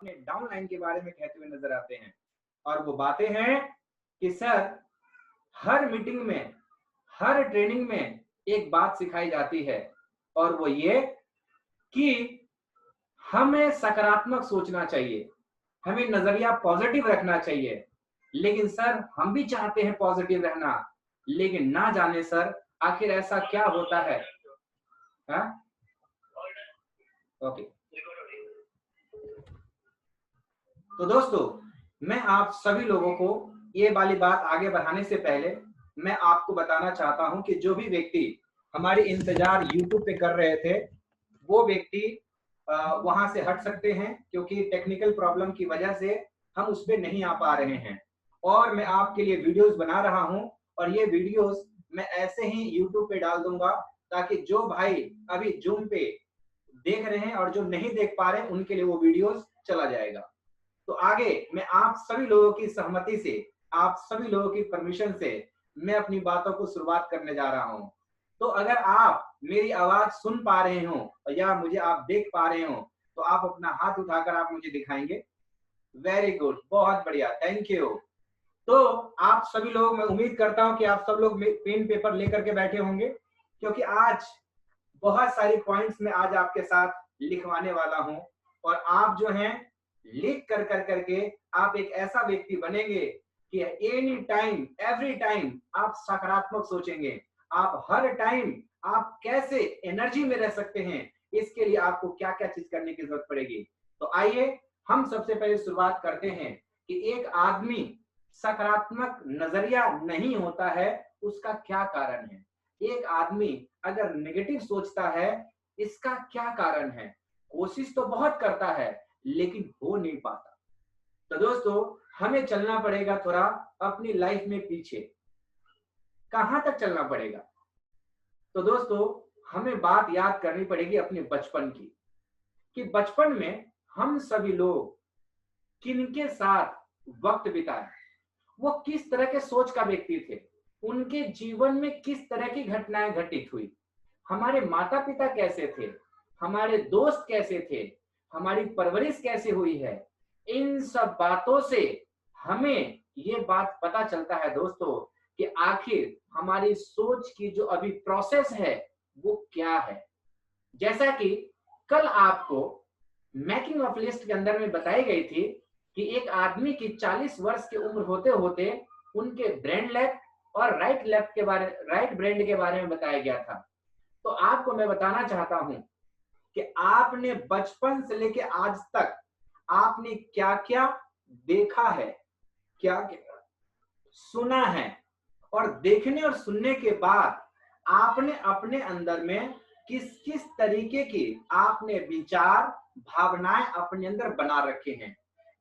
Down line के बारे में कहते हुए नजर आते हैं। और वो बातें हैं कि सर हर मीटिंग में, हर ट्रेनिंग में एक बात सिखाई जाती है और वो ये कि हमें सकारात्मक सोचना चाहिए, हमें नजरिया पॉजिटिव रखना चाहिए। लेकिन सर हम भी चाहते हैं पॉजिटिव रहना, लेकिन ना जाने सर आखिर ऐसा क्या होता है। ओके, तो दोस्तों मैं आप सभी लोगों को ये वाली बात आगे बढ़ाने से पहले मैं आपको बताना चाहता हूं कि जो भी व्यक्ति हमारी इंतजार YouTube पे कर रहे थे वो व्यक्ति वहां से हट सकते हैं, क्योंकि टेक्निकल प्रॉब्लम की वजह से हम उस पर नहीं आ पा रहे हैं। और मैं आपके लिए वीडियोस बना रहा हूं और ये वीडियोस मैं ऐसे ही YouTube पे डाल दूंगा ताकि जो भाई अभी जूम पे देख रहे हैं और जो नहीं देख पा रहे हैं उनके लिए वो वीडियोस चला जाएगा। तो आगे मैं आप सभी लोगों की सहमति से, आप सभी लोगों की परमिशन से मैं अपनी बातों को शुरुआत करने जा रहा हूं। तो अगर आप मेरी आवाज सुन पा रहे हो या मुझे आप देख पा रहे हो तो आप अपना हाथ उठाकर आप मुझे दिखाएंगे। वेरी गुड, बहुत बढ़िया, थैंक यू। तो आप सभी लोग, मैं उम्मीद करता हूं कि आप सब लोग पेन पेपर लेकर के बैठे होंगे, क्योंकि आज बहुत सारी पॉइंट्स मैं आज आपके साथ लिखवाने वाला हूं और आप जो हैं लिख कर करके आप एक ऐसा व्यक्ति बनेंगे कि एनी टाइम एवरी टाइम आप सकारात्मक सोचेंगे। आप हर टाइम आप कैसे एनर्जी में रह सकते हैं, इसके लिए आपको क्या क्या चीज करने की जरूरत पड़ेगी। तो आइए हम सबसे पहले शुरुआत करते हैं कि एक आदमी सकारात्मक नजरिया नहीं होता है उसका क्या कारण है। एक आदमी अगर नेगेटिव सोचता है इसका क्या कारण है। कोशिश तो बहुत करता है लेकिन हो नहीं पाता। तो दोस्तों हमें चलना पड़ेगा थोड़ा अपनी लाइफ में पीछे। कहां तक चलना पड़ेगा? तो दोस्तों हमें बात याद करनी पड़ेगी अपने बचपन की, कि बचपन में हम सभी लोग किनके साथ वक्त बिताए, वो किस तरह के सोच का व्यक्ति थे, उनके जीवन में किस तरह की घटनाएं घटित हुई, हमारे माता पिता कैसे थे, हमारे दोस्त कैसे थे, हमारी परवरिश कैसे हुई है। इन सब बातों से हमें ये बात पता चलता है दोस्तों कि आखिर हमारी सोच की जो अभी प्रोसेस है वो क्या है। जैसा कि कल आपको मेकिंग ऑफ लिस्ट के अंदर में बताई गई थी कि एक आदमी की 40 वर्ष की उम्र होते होते उनके ब्रेन लेफ्ट और राइट ब्रेन के बारे में बताया गया था। तो आपको मैं बताना चाहता हूं कि आपने बचपन से लेके आज तक आपने क्या क्या देखा है, क्या क्या सुना है, और देखने और सुनने के बाद आपने अपने अंदर में किस किस तरीके की आपने विचार भावनाएं अपने अंदर बना रखे हैं।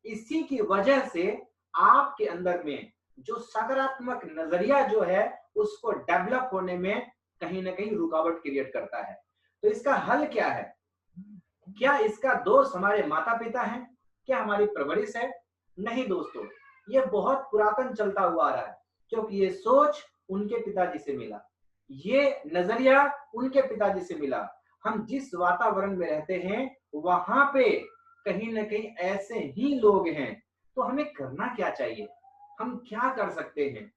इसी की वजह से आपके अंदर में जो सकारात्मक नजरिया जो है उसको डेवलप होने में कहीं ना कहीं रुकावट क्रिएट करता है। तो इसका हल क्या है? क्या इसका दोष हमारे माता पिता हैं? क्या हमारी परवरिश है? नहीं दोस्तों, ये बहुत पुरातन चलता हुआ आ रहा है, क्योंकि ये सोच उनके पिताजी से मिला, ये नजरिया उनके पिताजी से मिला। हम जिस वातावरण में रहते हैं वहां पे कहीं ना कहीं ऐसे ही लोग हैं। तो हमें करना क्या चाहिए, हम क्या कर सकते हैं?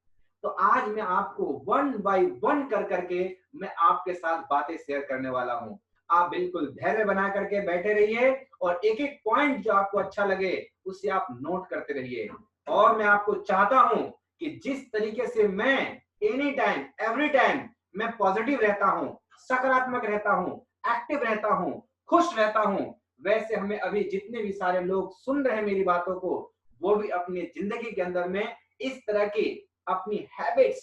तो आज मैं आपको वन बाय वन कर करके मैं आपके साथ बातें शेयर करने वाला हूं। आप बिल्कुल धैर्य बना करके बैठे रहिए और एक एक पॉइंट जो आपको अच्छा लगे उसे आप नोट करते रहिए। और मैं आपको चाहता हूं कि जिस तरीके से मैं एनी टाइम एवरी टाइम मैं पॉजिटिव रहता हूं, सकारात्मक रहता हूं, एक्टिव रहता हूं, खुश रहता हूं, वैसे हमें अभी जितने भी सारे लोग सुन रहे हैं मेरी बातों को, वो भी अपनी जिंदगी के अंदर में इस तरह की अपनी हैबिट्स,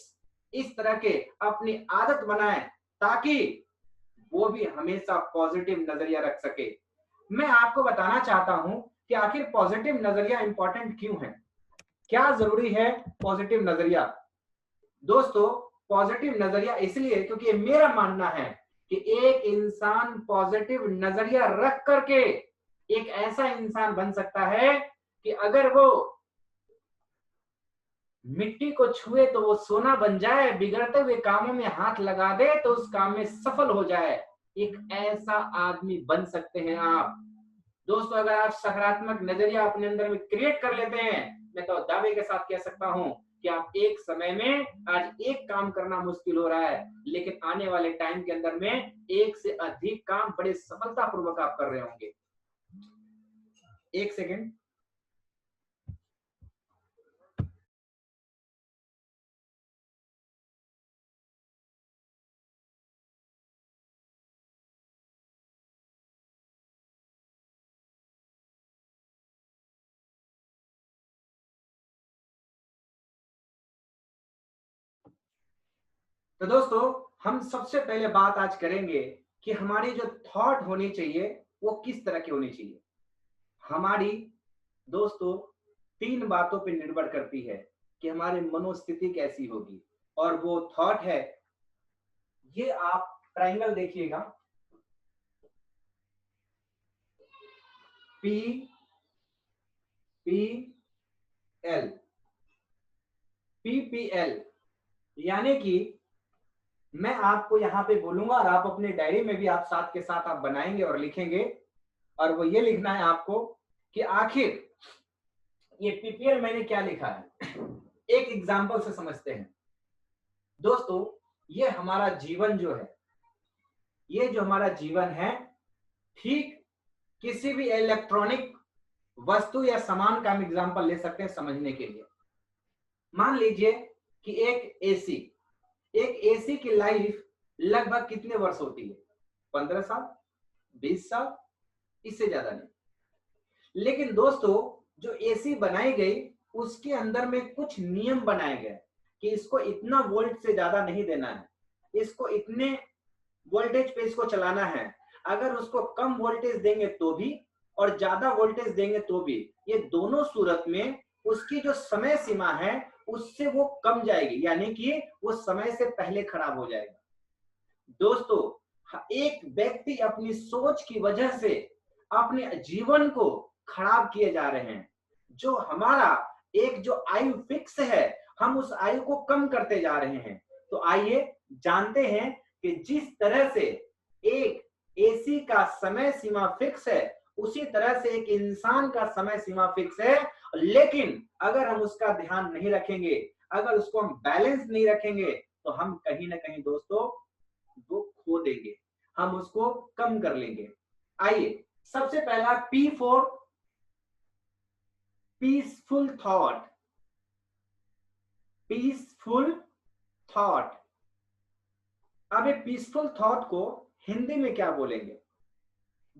इस तरह के अपनी आदत बनाएं ताकि वो भी हमेशा पॉजिटिव नजरिया रख सके। मैं आपको बताना चाहता हूं कि आखिर पॉजिटिव नजरिया इंपॉर्टेंट क्यों है, क्या जरूरी है पॉजिटिव नजरिया। दोस्तों पॉजिटिव नजरिया इसलिए क्योंकि मेरा मानना है कि एक इंसान पॉजिटिव नजरिया रख करके एक ऐसा इंसान बन सकता है कि अगर वो मिट्टी को छुए तो वो सोना बन जाए, बिगड़ते हुए कामों में हाथ लगा दे तो उस काम में सफल हो जाए। एक ऐसा आदमी बन सकते हैं आप। दोस्तों अगर आप सकारात्मक नजरिया अपने अंदर में क्रिएट कर लेते हैं, मैं तो दावे के साथ कह सकता हूं कि आप एक समय में आज एक काम करना मुश्किल हो रहा है, लेकिन आने वाले टाइम के अंदर में एक से अधिक काम बड़े सफलतापूर्वक आप कर रहे होंगे। एक सेकेंड। तो दोस्तों हम सबसे पहले बात आज करेंगे कि हमारी जो थॉट होनी चाहिए वो किस तरह की होनी चाहिए। हमारी दोस्तों 3 बातों पे निर्भर करती है कि हमारी मनोस्थिति कैसी होगी, और वो थॉट है, ये आप ट्रायंगल देखिएगा, पी पी एल, PPL, यानी कि मैं आपको यहां पे बोलूंगा और आप अपने डायरी में भी आप साथ के साथ आप बनाएंगे और लिखेंगे, और वो ये लिखना है आपको कि आखिर ये PPL मैंने क्या लिखा है। एक एग्जांपल से समझते हैं। दोस्तों ये हमारा जीवन जो है, ये जो हमारा जीवन है, ठीक किसी भी इलेक्ट्रॉनिक वस्तु या सामान का हम एग्जांपल ले सकते हैं समझने के लिए। मान लीजिए कि एक एसी की लाइफ लगभग कितने वर्ष होती है? 15 साल, 20 साल, इससे ज्यादा नहीं। लेकिन दोस्तों जो एसी बनाई गई उसके अंदर में कुछ नियम बनाए गए कि इसको इतना वोल्ट से ज्यादा नहीं देना है, इसको इतने वोल्टेज पे इसको चलाना है। अगर उसको कम वोल्टेज देंगे तो भी और ज्यादा वोल्टेज देंगे तो भी, ये दोनों सूरत में उसकी जो समय सीमा है उससे वो कम जाएगी, यानी कि वो समय से पहले खराब हो जाएगा। दोस्तों एक व्यक्ति अपनी सोच की वजह से अपने जीवन को खराब किए जा रहे हैं। जो हमारा एक जो आयु फिक्स है, हम उस आयु को कम करते जा रहे हैं। तो आइए जानते हैं कि जिस तरह से एक एसी का समय सीमा फिक्स है, उसी तरह से एक इंसान का समय सीमा फिक्स है। लेकिन अगर हम उसका ध्यान नहीं रखेंगे, अगर उसको हम बैलेंस नहीं रखेंगे, तो हम कहीं ना कहीं दोस्तों वो खो देंगे, हम उसको कम कर लेंगे। आइए सबसे पहला P for peaceful thought. Peaceful thought. अब ये पीसफुल थॉट को हिंदी में क्या बोलेंगे?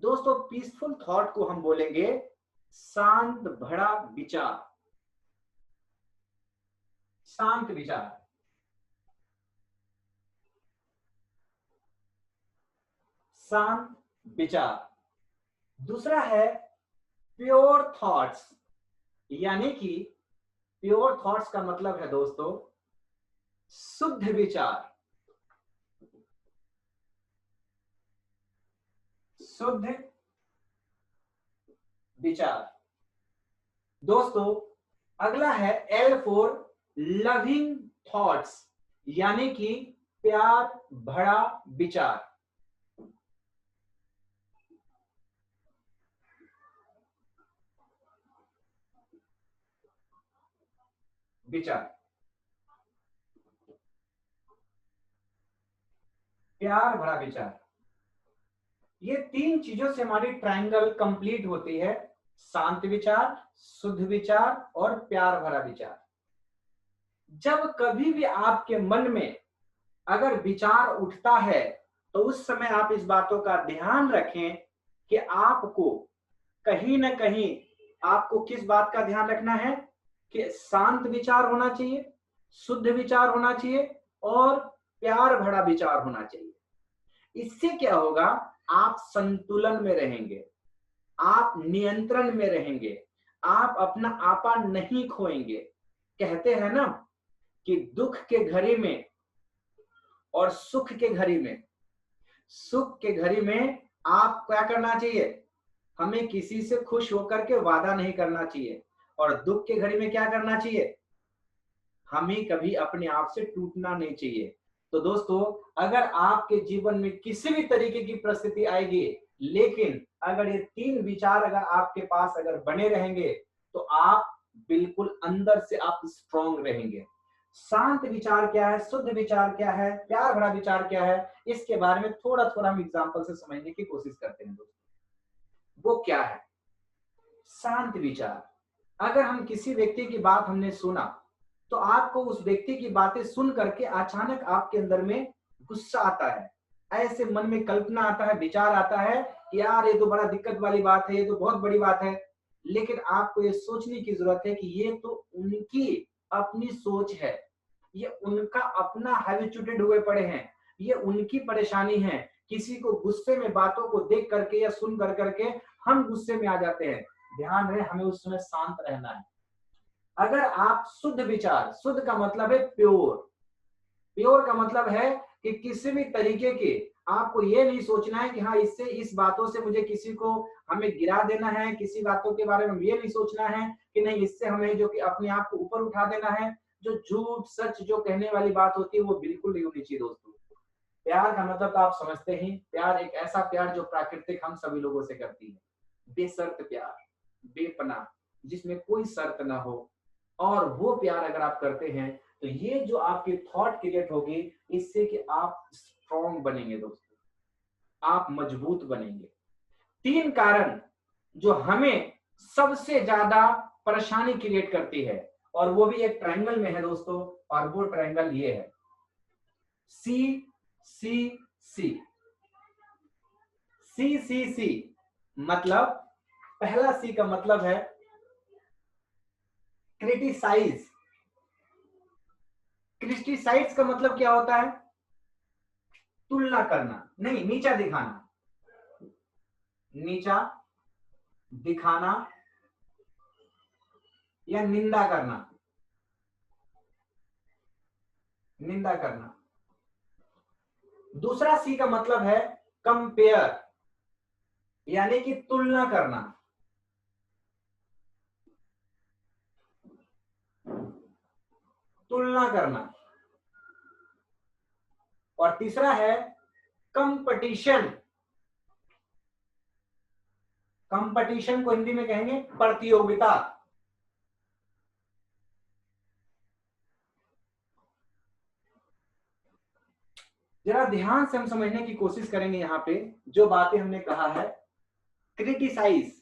दोस्तों पीसफुल थॉट को हम बोलेंगे शांत भरा विचार। शांत विचार। शांत विचार। दूसरा है प्योर थॉट्स, यानी कि प्योर थॉट्स का मतलब है दोस्तों शुद्ध विचार। शुद्ध विचार। दोस्तों अगला है L फॉर लविंग थॉट्स, यानी कि प्यार भरा विचार। विचार, प्यार भरा विचार। ये 3 चीजों से हमारी ट्रायंगल कंप्लीट होती है। शांत विचार, शुद्ध विचार और प्यार भरा विचार। जब कभी भी आपके मन में अगर विचार उठता है तो उस समय आप इस बातों का ध्यान रखें कि आपको कहीं ना कहीं आपको किस बात का ध्यान रखना है कि शांत विचार होना चाहिए, शुद्ध विचार होना चाहिए और प्यार भरा विचार होना चाहिए। इससे क्या होगा, आप संतुलन में रहेंगे, आप नियंत्रण में रहेंगे, आप अपना आपा नहीं खोएंगे। कहते हैं ना कि दुख के घड़ी में और सुख के घड़ी में, सुख के घड़ी में आप क्या करना चाहिए, हमें किसी से खुश होकर के वादा नहीं करना चाहिए, और दुख के घड़ी में क्या करना चाहिए, हमें कभी अपने आप से टूटना नहीं चाहिए। तो दोस्तों अगर आपके जीवन में किसी भी तरीके की परिस्थिति आएगी, लेकिन अगर ये 3 विचार अगर आपके पास अगर बने रहेंगे तो आप बिल्कुल अंदर से आप स्ट्रॉन्ग रहेंगे। शांत विचार क्या है, शुद्ध विचार क्या है, प्यार भरा विचार क्या है, इसके बारे में थोड़ा थोड़ा हम एग्जांपल से समझने की कोशिश करते हैं दोस्तों। वो क्या है शांत विचार? अगर हम किसी व्यक्ति की बात हमने सुना तो आपको उस व्यक्ति की बातें सुन करके अचानक आपके अंदर में गुस्सा आता है, ऐसे मन में कल्पना आता है, विचार आता है कि यार ये तो बड़ा दिक्कत वाली बात है, ये तो बहुत बड़ी बात है। लेकिन आपको ये सोचने की जरूरत है कि ये तो उनकी अपनी सोच है, ये उनका अपना हैबिचुएटेड हुए पड़े हैं, ये उनकी परेशानी है। किसी को गुस्से में बातों को देख करके या सुन कर करके हम गुस्से में आ जाते हैं। ध्यान रहे हमें उस समय शांत रहना है। अगर आप शुद्ध विचार, शुद्ध का मतलब है प्योर, प्योर का मतलब है कि किसी भी तरीके के आपको ये नहीं सोचना है कि हाँ इससे इस बातों से मुझे किसी को हमें गिरा देना है, किसी बातों के बारे में ये नहीं सोचना है कि नहीं इससे हमें जो कि अपने आप को ऊपर उठा देना है। जो झूठ सच जो कहने वाली बात होती है वो बिल्कुल नहीं होनी चाहिए दोस्तों। प्यार का मतलब तो आप समझते ही, प्यार एक ऐसा प्यार जो प्राकृतिक हम सभी लोगों से करती है, बेशर्त प्यार, बेपनाह, जिसमें कोई शर्त ना हो। और वो प्यार अगर आप करते हैं तो ये जो आपकी थॉट क्रिएट होगी इससे कि आप स्ट्रॉन्ग बनेंगे दोस्तों, आप मजबूत बनेंगे। 3 कारण जो हमें सबसे ज्यादा परेशानी क्रिएट करती है और वो भी एक ट्रायंगल में है दोस्तों, और वो ट्रायंगल ये है सी सी सी। सी सी सी मतलब, पहला सी का मतलब है क्रिटिसाइज। क्रिटिसाइज का मतलब क्या होता है? तुलना करना, नहीं नीचा दिखाना, नीचा दिखाना या निंदा करना, निंदा करना। दूसरा सी का मतलब है कंपेयर, यानी कि तुलना करना। तुलना करना। और तीसरा है कंपटीशन। कंपटीशन को हिंदी में कहेंगे प्रतियोगिता। जरा ध्यान से हम समझने की कोशिश करेंगे यहाँ पे जो बातें हमने कहा है। क्रिटिसाइज,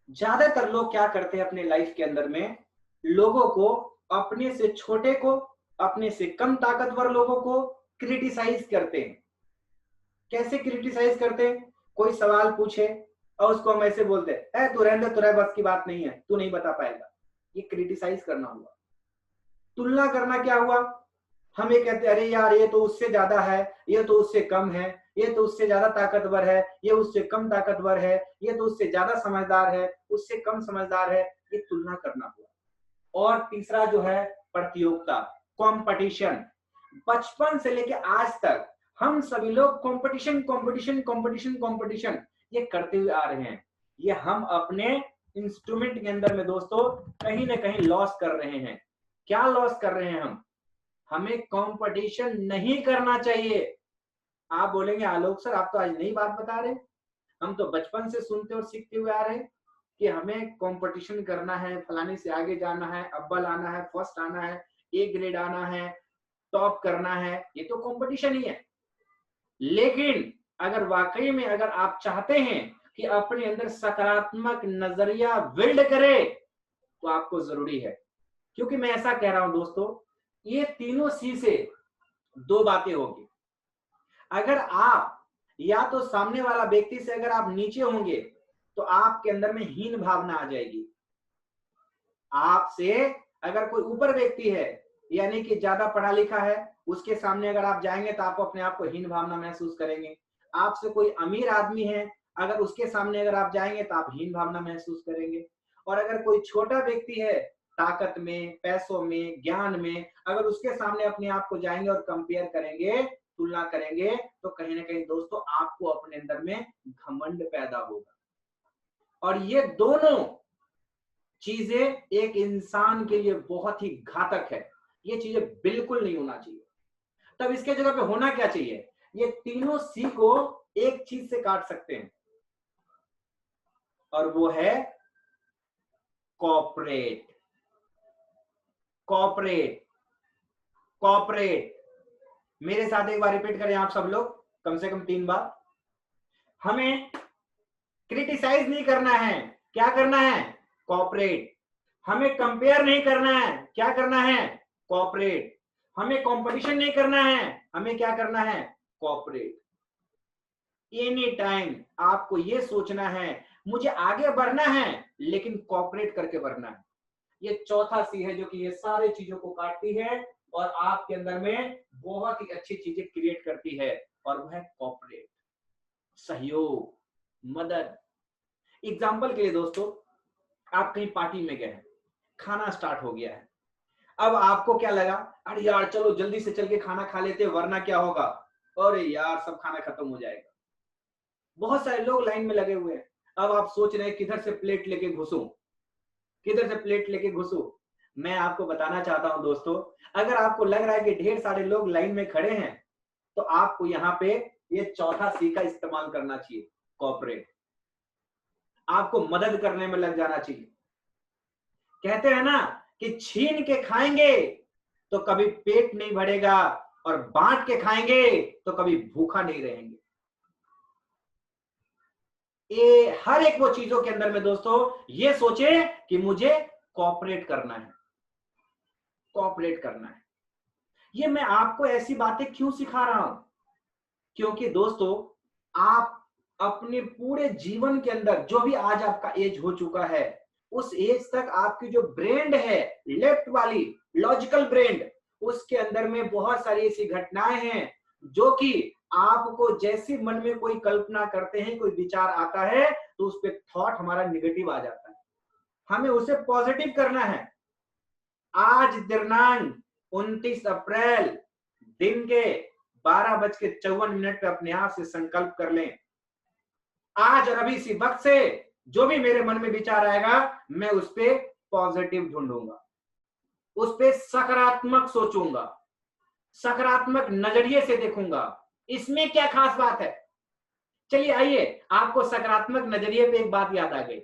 ज्यादातर लोग क्या करते हैं अपने लाइफ के अंदर में, लोगों को, अपने से छोटे को, अपने से कम ताकतवर लोगों को क्रिटिसाइज करते हैं। कैसे क्रिटिसाइज करते हैं? कोई सवाल पूछे और उसको हम ऐसे बोलते हैं तू रहने दे, तुझे बस की बात नहीं है, तू नहीं बता पाएगा। ये क्रिटिसाइज करना हुआ। तुलना करना क्या हुआ? हम ये कहते हैं अरे यार ये तो उससे ज्यादा है, ये तो उससे कम है, ये तो उससे ज्यादा ताकतवर है, ये उससे कम ताकतवर है, ये तो उससे ज्यादा समझदार है, उससे कम समझदार है। ये तुलना करना हुआ। और तीसरा जो है प्रतियोगिता, कंपटीशन। बचपन से लेके आज तक हम सभी लोग कंपटीशन कंपटीशन कंपटीशन कंपटीशन ये करते हुए आ रहे हैं। ये हम अपने इंस्ट्रूमेंट के अंदर में दोस्तों कहीं ना कहीं लॉस कर रहे हैं। क्या लॉस कर रहे हैं हम? हमें कंपटीशन नहीं करना चाहिए। आप बोलेंगे आलोक सर आप तो आज नई बात बता रहे, हम तो बचपन से सुनते और सीखते हुए आ रहे हैं कि हमें कंपटीशन करना है, फलाने से आगे जाना है, अव्वल आना है, फर्स्ट आना है, ए ग्रेड आना है, टॉप करना है। ये तो कंपटीशन ही है। लेकिन अगर वाकई में अगर आप चाहते हैं कि अपने अंदर सकारात्मक नजरिया बिल्ड करे तो आपको जरूरी है, क्योंकि मैं ऐसा कह रहा हूं दोस्तों, ये तीनों सी से 2 बातें होगी। अगर आप या तो सामने वाला व्यक्ति से अगर आप नीचे होंगे तो आपके अंदर में हीन भावना आ जाएगी। आपसे अगर कोई ऊपर व्यक्ति है यानी कि ज्यादा पढ़ा लिखा है, उसके सामने अगर आप जाएंगे तो आपको अपने आप को हीन भावना महसूस करेंगे। आपसे कोई अमीर आदमी है, अगर उसके सामने अगर आप जाएंगे तो आप हीन भावना महसूस करेंगे। और अगर कोई छोटा व्यक्ति है ताकत में, पैसों में, ज्ञान में, अगर उसके सामने अपने आप को जाएंगे और कंपेयर करेंगे, तुलना करेंगे, तो कहीं ना कहीं दोस्तों आपको अपने अंदर में घमंड पैदा होगा। और ये दोनों चीजें एक इंसान के लिए बहुत ही घातक है। ये चीजें बिल्कुल नहीं होना चाहिए। तब इसके जगह पे होना क्या चाहिए? ये तीनों सी को एक चीज से काट सकते हैं। और वो है कॉर्पोरेट। Corporate, corporate. मेरे साथ एक बार रिपीट करें आप सब लोग, कम से कम 3 बार। हमें क्रिटिसाइज नहीं करना है, क्या करना है? कॉर्पोरेट। हमें कंपेयर नहीं करना है, क्या करना है? कॉर्पोरेट। हमें कंपटीशन नहीं करना है, हमें क्या करना है? कॉर्पोरेट। एनी टाइम आपको ये सोचना है मुझे आगे बढ़ना है, लेकिन कॉर्पोरेट करके बढ़ना है। ये चौथा सी है जो कि ये सारे चीजों को काटती है और आपके अंदर में बहुत ही अच्छी चीजें क्रिएट करती है, और वो है कॉर्पोरेट। सहयोग, मदद। एग्जाम्पल के लिए दोस्तों, आप कहीं पार्टी में गए हैं, खाना स्टार्ट हो गया है। अब आपको क्या लगा, अरे यार चलो जल्दी से चल के खाना खा लेते हैं, वरना क्या होगा, अरे यार सब खाना खत्म हो जाएगा। बहुत सारे लोग लाइन में लगे हुए हैं। अब आप सोच रहे हैं किधर से प्लेट लेके घुसूं, किधर से प्लेट लेके घुसूं। मैं आपको बताना चाहता हूं दोस्तों, अगर आपको लग रहा है कि ढेर सारे लोग लाइन में खड़े हैं, तो आपको यहाँ पे ये चौथा सी का इस्तेमाल करना चाहिए, कॉर्पोरेट। आपको मदद करने में लग जाना चाहिए। कहते हैं ना कि छीन के खाएंगे तो कभी पेट नहीं भरेगा, और बांट के खाएंगे तो कभी भूखा नहीं रहेंगे। ये हर एक वो चीजों के अंदर में दोस्तों ये सोचे कि मुझे कॉर्पोरेट करना है, कॉर्पोरेट करना है। ये मैं आपको ऐसी बातें क्यों सिखा रहा हूं? क्योंकि दोस्तों आप अपने पूरे जीवन के अंदर जो भी आज आपका एज हो चुका है, उस एज तक आपकी जो ब्रेन है, लेफ्ट वाली लॉजिकल ब्रेन, उसके अंदर में बहुत सारी ऐसी घटनाएं हैं जो कि आपको जैसी मन में कोई कल्पना करते हैं, कोई विचार आता है, तो उस पर थॉट हमारा निगेटिव आ जाता है। हमें उसे पॉजिटिव करना है। आज दिनांक 29 अप्रैल दिन के 12:54 पे अपने आप से संकल्प कर लें, आज और अभी इसी वक्त से जो भी मेरे मन में विचार आएगा, मैं उस पे पॉजिटिव ढूंढूंगा, उस पे सकारात्मक सोचूंगा, सकारात्मक नजरिए से देखूंगा। इसमें क्या खास बात है? चलिए आइए, आपको सकारात्मक नजरिए पे एक बात याद आ गई।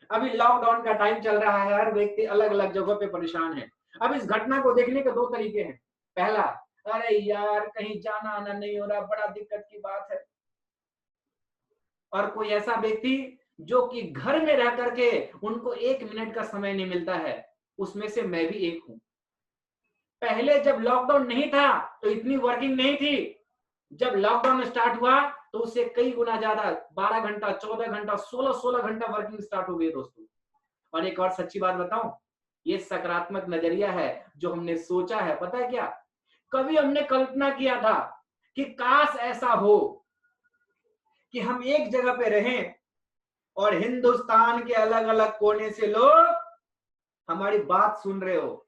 अभी लॉकडाउन का टाइम चल रहा है, हर व्यक्ति अलग अलग जगहों पे परेशान है। अब इस घटना को देखने के 2 तरीके हैं। पहला, अरे यार कहीं जाना आना नहीं हो रहा, बड़ा दिक्कत की बात है। और कोई ऐसा व्यक्ति जो कि घर में रह करके उनको 1 मिनट का समय नहीं मिलता है, उसमें से मैं भी एक हूं। पहले जब लॉकडाउन नहीं था तो इतनी वर्किंग नहीं थी। जब लॉकडाउन स्टार्ट हुआ तो उससे कई गुना ज्यादा 12 घंटा, 14 घंटा, 16 घंटा वर्किंग स्टार्ट हो गई दोस्तों। और एक और सच्ची बात बताऊं, ये सकारात्मक नजरिया है जो हमने सोचा है। पता है क्या, कभी हमने कल्पना किया था कि काश ऐसा हो कि हम एक जगह पे रहें और हिंदुस्तान के अलग अलग कोने से लोग हमारी बात सुन रहे हो,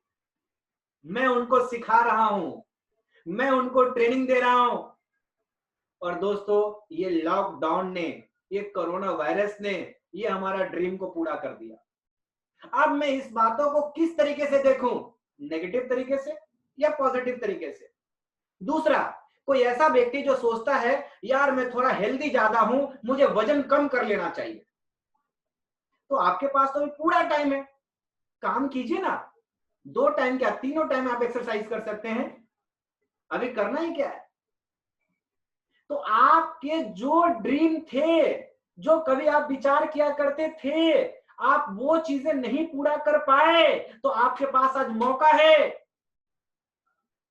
मैं उनको सिखा रहा हूं, मैं उनको ट्रेनिंग दे रहा हूं। और दोस्तों ये लॉकडाउन ने, ये कोरोना वायरस ने, ये हमारा ड्रीम को पूरा कर दिया। अब मैं इस बातों को किस तरीके से देखूं, नेगेटिव तरीके से या पॉजिटिव तरीके से? दूसरा, कोई ऐसा व्यक्ति जो सोचता है यार मैं थोड़ा हेल्दी ज्यादा हूं, मुझे वजन कम कर लेना चाहिए, तो आपके पास तो पूरा टाइम है, काम कीजिए ना। 2 टाइम क्या, 3 टाइम आप एक्सरसाइज कर सकते हैं। अभी करना ही क्या है? तो आपके जो ड्रीम थे, जो कभी आप विचार किया करते थे, आप वो चीजें नहीं पूरा कर पाए, तो आपके पास आज मौका है।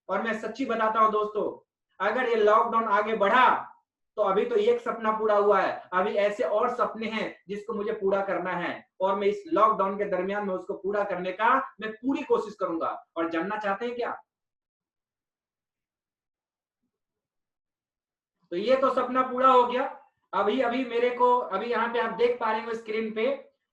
और मैं सच्ची बताता हूं दोस्तों, अगर ये लॉकडाउन आगे बढ़ा तो अभी तो एक सपना पूरा हुआ है, अभी ऐसे और सपने हैं जिसको मुझे पूरा करना है, और मैं इस लॉकडाउन के दरमियान में उसको पूरा करने का मैं पूरी कोशिश करूंगा। और जानना चाहते हैं क्या? तो ये तो सपना पूरा हो गया। अभी अभी मेरे को, अभी यहाँ पे आप देख पा रहे हो स्क्रीन पे,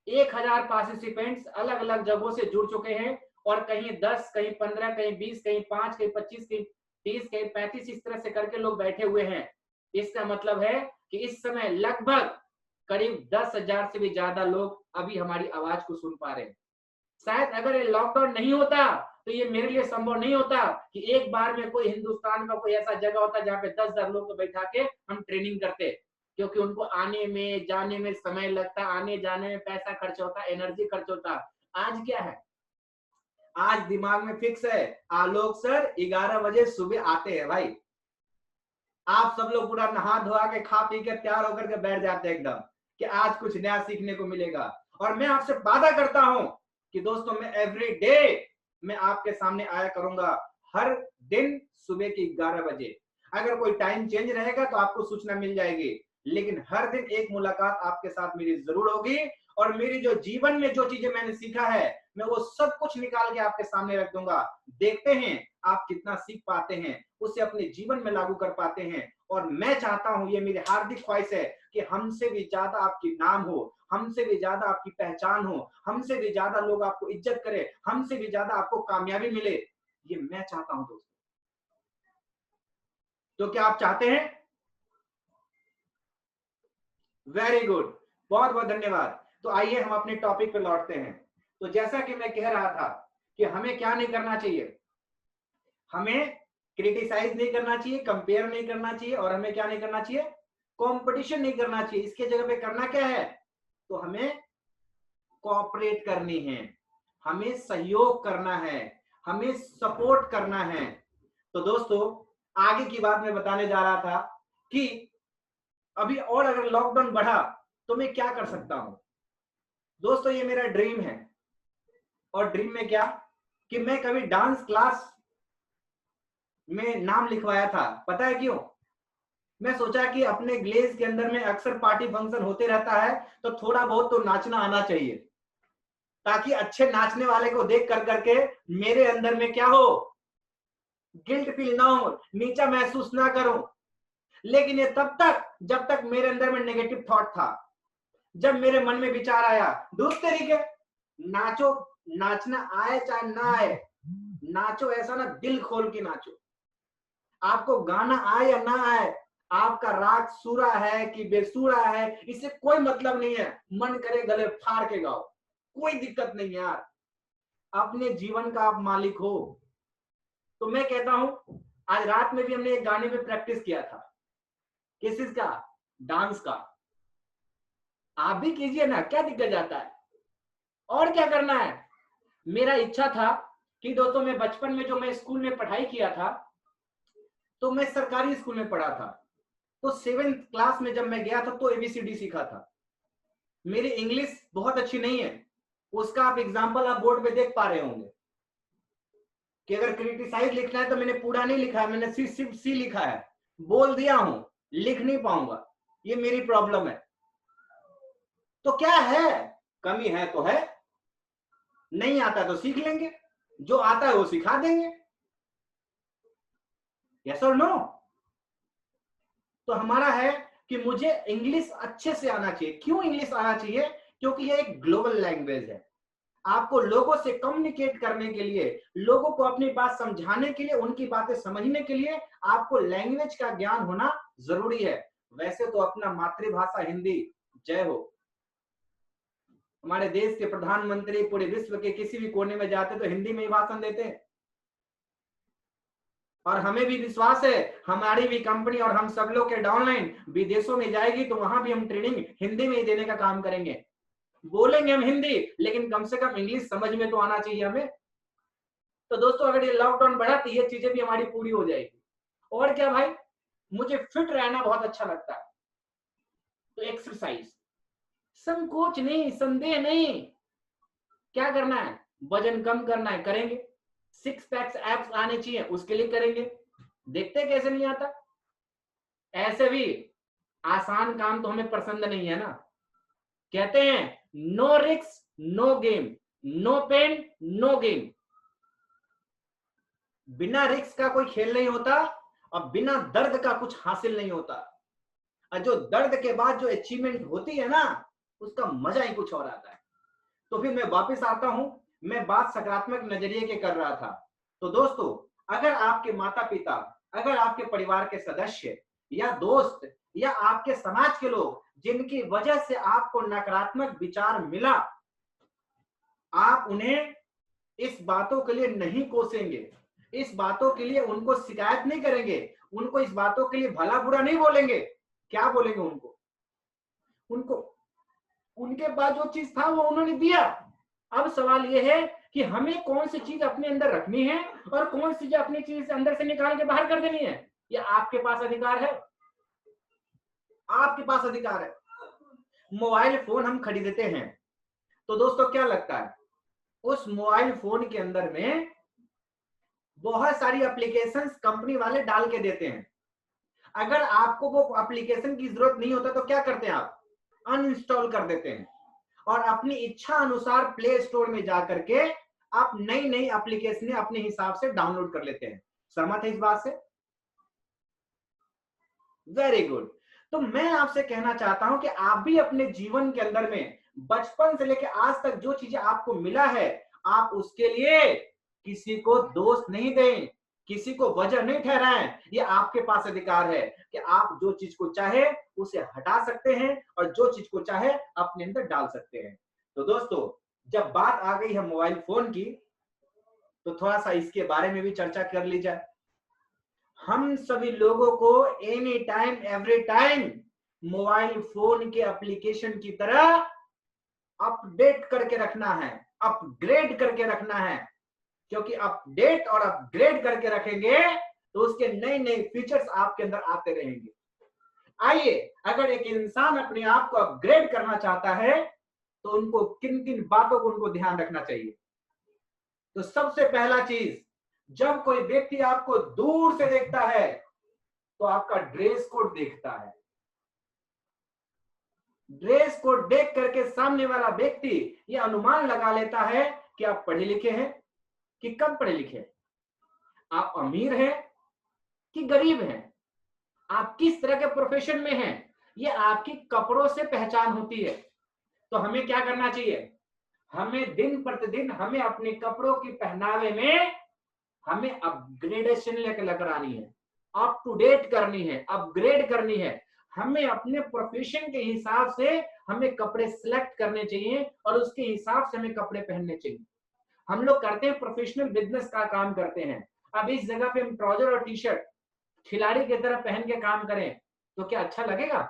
1000 पार्टिसिपेंट्स अलग अलग जगहों से जुड़ चुके हैं, और कहीं 10, कहीं 15, कहीं 20, कहीं 5, कहीं 25, कहीं 30, कहीं 35, इस तरह से करके लोग बैठे हुए हैं। इसका मतलब है कि इस समय लगभग करीब 10,000 से भी ज्यादा लोग अभी हमारी आवाज को सुन पा रहे हैं। शायद अगर ये लॉकडाउन नहीं होता तो ये मेरे लिए संभव नहीं होता कि एक बार में कोई हिंदुस्तान का कोई ऐसा जगह होता जहां पे 10,000 लोग को बैठा के हम ट्रेनिंग करते। क्योंकि उनको आने में जाने में समय लगता, आने जाने में पैसा खर्च होता, एनर्जी खर्च होता। आज क्या है, आज दिमाग में फिक्स है, आलोक सर 11 बजे सुबह आते हैं भाई। आप सब लोग पूरा नहा धोआ के खा पी के तैयार होकर के बैठ जाते हैं एकदम कि आज कुछ नया सीखने को मिलेगा। और मैं आपसे वादा करता हूं कि दोस्तों मैं एवरी डे मैं आपके सामने आया करूंगा, हर दिन सुबह की 11 बजे। अगर कोई टाइम चेंज रहेगा तो आपको सूचना मिल जाएगी, लेकिन हर दिन एक मुलाकात आपके साथ मेरी जरूर होगी। और मेरी जो जीवन में जो चीजें मैंने सीखा है मैं वो सब कुछ निकाल के आपके सामने रख दूंगा। देखते हैं आप कितना सीख पाते हैं, उसे अपने जीवन में लागू कर पाते हैं। और मैं चाहता हूं, ये मेरी हार्दिक ख्वाहिश है कि हमसे भी ज्यादा आपकी नाम हो, हमसे भी ज्यादा आपकी पहचान हो, हमसे भी ज्यादा लोग आपको इज्जत करें, हमसे भी ज्यादा आपको कामयाबी मिले। ये मैं चाहता हूं दोस्तों। तो क्या आप चाहते हैं? वेरी गुड, बहुत बहुत धन्यवाद। तो आइए हम अपने टॉपिक पे लौटते हैं। तो जैसा कि मैं कह रहा था कि हमें क्या नहीं करना चाहिए, हमें क्रिटिसाइज नहीं करना चाहिए, कंपेयर नहीं करना चाहिए, और हमें क्या नहीं करना चाहिए, कंपटीशन नहीं करना चाहिए। इसके जगह पे करना क्या है, तो हमें कोऑपरेट करनी है, हमें सहयोग करना है, हमें सपोर्ट करना है। तो दोस्तों आगे की बात मैं बताने जा रहा था कि अभी और अगर लॉकडाउन बढ़ा तो मैं क्या कर सकता हूं। दोस्तों ये मेरा ड्रीम है, और ड्रीम में क्या कि मैं कभी डांस क्लास में नाम लिखवाया था। पता है क्यों? मैं सोचा कि अपने ग्लेज के अंदर में अक्सर पार्टी फंक्शन होते रहता है, तो थोड़ा बहुत तो नाचना आना चाहिए, ताकि अच्छे नाचने वाले को देख कर करके मेरे अंदर में क्या हो, गिल्ट फील ना हो, नीचा महसूस ना करूं। लेकिन ये तब तक जब तक मेरे अंदर में नेगेटिव थॉट था। जब मेरे मन में विचार आया, दूसरे तरीके नाचो, नाचना आए चाहे ना आए, नाचो ऐसा ना दिल खोल के नाचो। आपको गाना आए या ना आए, आपका राग सूरा है कि बेसूरा है, इससे कोई मतलब नहीं है। मन करे गले फाड़ के गाओ, कोई दिक्कत नहीं यार। अपने जीवन का आप मालिक हो। तो मैं कहता हूं, आज रात में भी हमने एक गाने पे प्रैक्टिस किया था। किस चीज का? डांस का। आप भी कीजिए ना, क्या दिक्कत जाता है। और क्या करना है, मेरा इच्छा था कि दोस्तों मैं बचपन में जो मैं स्कूल में पढ़ाई किया था, तो मैं सरकारी स्कूल में पढ़ा था। तो 7th क्लास में जब मैं गया था तो एबीसीडी सीखा था। मेरी इंग्लिश बहुत अच्छी नहीं है, उसका आप एग्जाम्पल आप बोर्ड पे देख पा रहे होंगे कि अगर क्रिटिसाइज लिखना है तो मैंने पूरा नहीं लिखा है, मैंने सिर्फ सी लिखा है, बोल दिया हूं, लिख नहीं पाऊंगा। ये मेरी प्रॉब्लम है। तो क्या है, कमी है तो है, नहीं आता तो सीख लेंगे, जो आता है वो सिखा देंगे। यस और नो? तो हमारा है कि मुझे इंग्लिश अच्छे से आना चाहिए। क्यों इंग्लिश आना चाहिए? क्योंकि ये एक ग्लोबल लैंग्वेज है। आपको लोगों से कम्युनिकेट करने के लिए, लोगों को अपनी बात समझाने के लिए, उनकी बातें समझने के लिए आपको लैंग्वेज का ज्ञान होना जरूरी है। वैसे तो अपना मातृभाषा हिंदी, जय हो। हमारे देश के प्रधानमंत्री पूरे विश्व के किसी भी कोने में जाते तो हिंदी में ही भाषण देते हैं। और हमें भी विश्वास है, हमारी भी कंपनी और हम सब लोग के डाउनलाइन विदेशों में जाएगी तो वहां भी हम ट्रेनिंग हिंदी में ही देने का काम करेंगे। बोलेंगे हम हिंदी, लेकिन कम से कम इंग्लिश समझ में तो आना चाहिए हमें। तो दोस्तों अगर ये लॉकडाउन बढ़ा तो ये चीजें भी हमारी पूरी हो जाएगी। और क्या भाई, मुझे फिट रहना बहुत अच्छा लगता है। तो एक्सरसाइज, संकोच नहीं, संदेह नहीं। क्या करना है, वजन कम करना है, करेंगे। 6 पैक्स एब्स आने चाहिए, उसके लिए करेंगे। देखते कैसे नहीं आता। ऐसे भी आसान काम तो हमें पसंद नहीं है ना। कहते हैं no risk no game, no pain no gain. बिना रिस्क का कोई खेल नहीं होता, और बिना दर्द का कुछ हासिल नहीं होता। और जो दर्द के बाद जो अचीवमेंट होती है ना, उसका मजा ही कुछ और आता है। तो फिर मैं वापस आता हूं, मैं बात सकारात्मक नजरिए के कर रहा था। तो दोस्तों अगर आपके माता पिता, अगर आपके परिवार के सदस्य या दोस्त या आपके समाज के लोग जिनकी वजह से आपको नकारात्मक विचार मिला, आप उन्हें इस बातों के लिए नहीं कोसेंगे, इस बातों के लिए उनको शिकायत नहीं करेंगे, उनको इस बातों के लिए भला बुरा नहीं बोलेंगे। क्या बोलेंगे उनको? उनको उनके पास जो चीज था वो उन्होंने दिया। अब सवाल ये है कि हमें कौन सी चीज अपने अंदर रखनी है और कौन सी चीज अपनी चीज अंदर से निकाल के बाहर कर देनी है। ये आपके पास अधिकार है, आपके पास अधिकार है। मोबाइल फोन हम खरीदते हैं तो दोस्तों क्या लगता है, उस मोबाइल फोन के अंदर में बहुत सारी एप्लीकेशंस कंपनी वाले डाल के देते हैं। अगर आपको वो एप्लीकेशन की जरूरत नहीं होता तो क्या करते हैं आप, अनइंस्टॉल कर देते हैं और अपनी इच्छा अनुसार प्ले स्टोर में जाकर के आप नई नई एप्लीकेशन अपने हिसाब से डाउनलोड कर लेते हैं। सहमत है इस बात से? Very good. तो मैं आपसे कहना चाहता हूं कि आप भी अपने जीवन के अंदर में बचपन से लेकर आज तक जो चीजें आपको मिला है, आप उसके लिए किसी को दोष नहीं दें, किसी को वजह नहीं ठहराएं। ये आपके पास अधिकार है कि आप जो चीज को चाहे उसे हटा सकते हैं और जो चीज को चाहे अपने अंदर डाल सकते हैं। तो दोस्तों, जब बात आ गई है मोबाइल फोन की, तो थोड़ा सा इसके बारे में भी चर्चा कर ली जाए। हम सभी लोगों को any time every time mobile phone के एप्लीकेशन की तरह अपडेट करके रखना है, अपग्रेड करके रखना है, क्योंकि अपडेट और अपग्रेड करके रखेंगे तो उसके नए नए फीचर्स आपके अंदर आते रहेंगे। आइए, अगर एक इंसान अपने आप को अपग्रेड करना चाहता है तो उनको किन किन बातों को उनको ध्यान रखना चाहिए। तो सबसे पहला चीज, जब कोई व्यक्ति आपको दूर से देखता है तो आपका ड्रेस कोड देखता है। ड्रेस कोड देख करके सामने वाला व्यक्ति ये अनुमान लगा लेता है कि आप पढ़े लिखे हैं कि कम पढ़े लिखे हैं, आप अमीर हैं कि गरीब हैं, आप किस तरह के प्रोफेशन में हैं, ये आपकी कपड़ों से पहचान होती है। तो हमें क्या करना चाहिए, हमें दिन प्रतिदिन हमें अपने कपड़ों की पहनावे में हमें अपग्रेडेशन लेकर आनी है, अप टू डेट करनी है, अपग्रेड करनी है। हमें अपने प्रोफेशन के हिसाब से हमें कपड़े सिलेक्ट करने चाहिए और उसके हिसाब से हमें कपड़े पहनने चाहिए। हम लोग करते हैं प्रोफेशनल बिजनेस का काम करते हैं, अब इस जगह पे हम ट्राउजर और टी शर्ट खिलाड़ी की तरह पहन के काम करें तो क्या अच्छा लगेगा?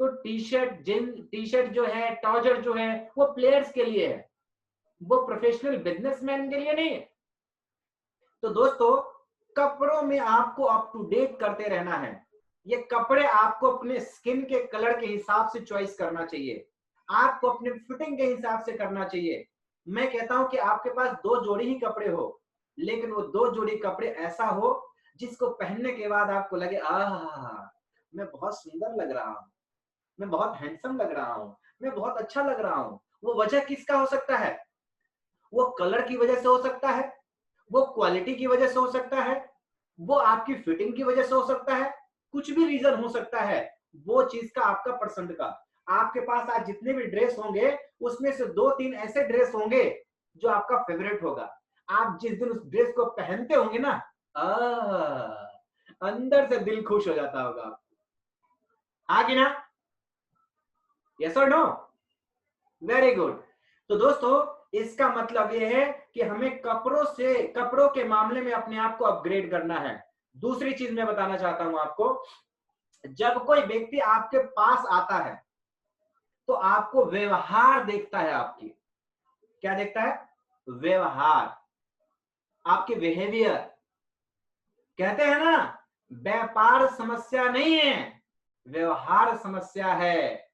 तो टी शर्ट जो है, ट्राउजर जो है, वो प्लेयर्स के लिए है, वो प्रोफेशनल बिजनेसमैन के लिए नहीं है। तो दोस्तों, कपड़ों में आपको अप टू डेट करते रहना है। ये कपड़े आपको अपने स्किन के कलर के हिसाब से चॉइस करना चाहिए, आपको अपने फिटिंग के हिसाब से करना चाहिए। मैं कहता हूं कि आपके पास 2 जोड़ी ही कपड़े हो, लेकिन वो 2 जोड़ी कपड़े ऐसा हो जिसको पहनने के बाद आपको लगे मैं बहुत सुंदर लग रहा हूं, मैं बहुत हैंडसम लग रहा हूं, मैं बहुत अच्छा लग रहा हूं। वो वजह किसका हो सकता है? वो कलर की वजह से हो सकता है, वो क्वालिटी की वजह से हो सकता है, वो आपकी फिटिंग की वजह से हो सकता है, कुछ भी रीजन हो सकता है वो चीज का, आपका पसंद का। आपके पास आज जितने भी ड्रेस होंगे उसमें से 2-3 ऐसे ड्रेस होंगे जो आपका फेवरेट होगा। आप जिस दिन उस ड्रेस को पहनते होंगे ना, अंदर से दिल खुश हो जाता होगा। हाँ कि ना? यस और नो? Very good. तो दोस्तों, इसका मतलब यह है कि हमें कपड़ों के मामले में अपने आप को अपग्रेड करना है। दूसरी चीज मैं बताना चाहता हूं आपको, जब कोई व्यक्ति आपके पास आता है तो आपको व्यवहार देखता है, आपकी क्या देखता है? व्यवहार, आपके बिहेवियर। कहते हैं ना, व्यापार समस्या नहीं है, व्यवहार समस्या है।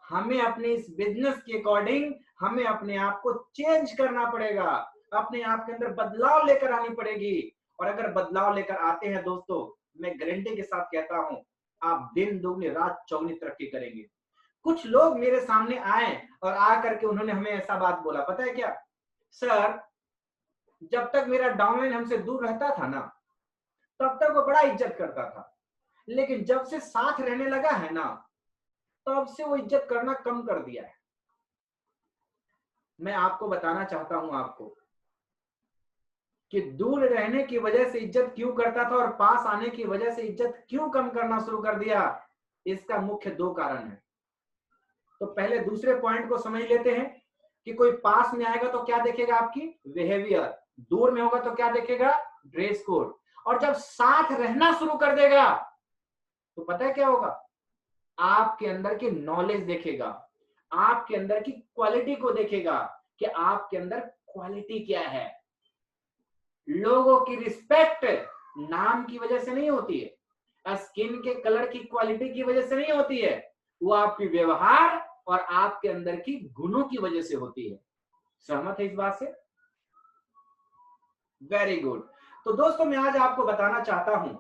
हमें अपने इस बिजनेस के अकॉर्डिंग हमें अपने आप को चेंज करना पड़ेगा, अपने आप के अंदर बदलाव लेकर आनी पड़ेगी। और अगर बदलाव लेकर आते हैं दोस्तों, मैं गारंटी के साथ कहता हूं, आप दिन दुगनी रात चौगुनी तरक्की करेंगे। कुछ लोग मेरे सामने आए और आकर के उन्होंने हमें ऐसा बात बोला, पता है क्या सर, जब तक मेरा डाउनलाइन हमसे दूर रहता था ना, तब तक वो बड़ा इज्जत करता था, लेकिन जब से साथ रहने लगा है ना, तब से वो इज्जत करना कम कर दिया है। मैं आपको बताना चाहता हूं आपको कि दूर रहने की वजह से इज्जत क्यों करता था और पास आने की वजह से इज्जत क्यों कम करना शुरू कर दिया। इसका मुख्य 2 कारण है। तो पहले दूसरे पॉइंट को समझ लेते हैं कि कोई पास में आएगा तो क्या देखेगा? आपकी बिहेवियर। दूर में होगा तो क्या देखेगा? Dress code. और जब साथ रहना शुरू कर देगा तो पता है क्या होगा? आपके अंदर की नॉलेज देखेगा, आपके अंदर की क्वालिटी को देखेगा कि आपके अंदर क्वालिटी क्या है। लोगों की रिस्पेक्ट नाम की वजह से नहीं होती है, स्किन के कलर की क्वालिटी की वजह से नहीं होती है, वो आपकी व्यवहार और आपके अंदर की गुणों की वजह से होती है। सहमत है इस बात से? Very good. तो दोस्तों मैं आज आपको बताना चाहता हूं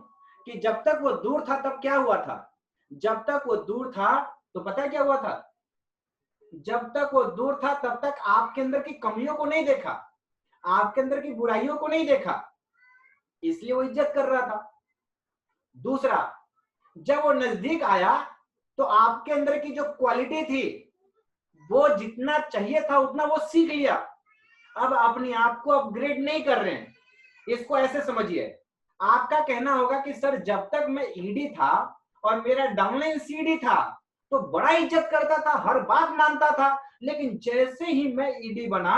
कि जब तक वो दूर था तब क्या हुआ था। जब तक वो दूर था तो पता है क्या हुआ था। जब तक वो दूर था तब तक आपके अंदर की कमियों को नहीं देखा, आपके अंदर की बुराइयों को नहीं देखा, इसलिए वो इज्जत कर रहा था। दूसरा, जब वो नजदीक आया तो आपके अंदर की जो क्वालिटी थी वो जितना चाहिए था उतना वो सीख लिया। अब अपने आप को अपग्रेड नहीं कर रहे हैं। इसको ऐसे समझिए, आपका कहना होगा कि सर जब तक मैं ईडी था और मेरा डाउनलाइन सीडी था तो बड़ा इज्जत करता था, हर बात मानता था, लेकिन जैसे ही मैं ईडी बना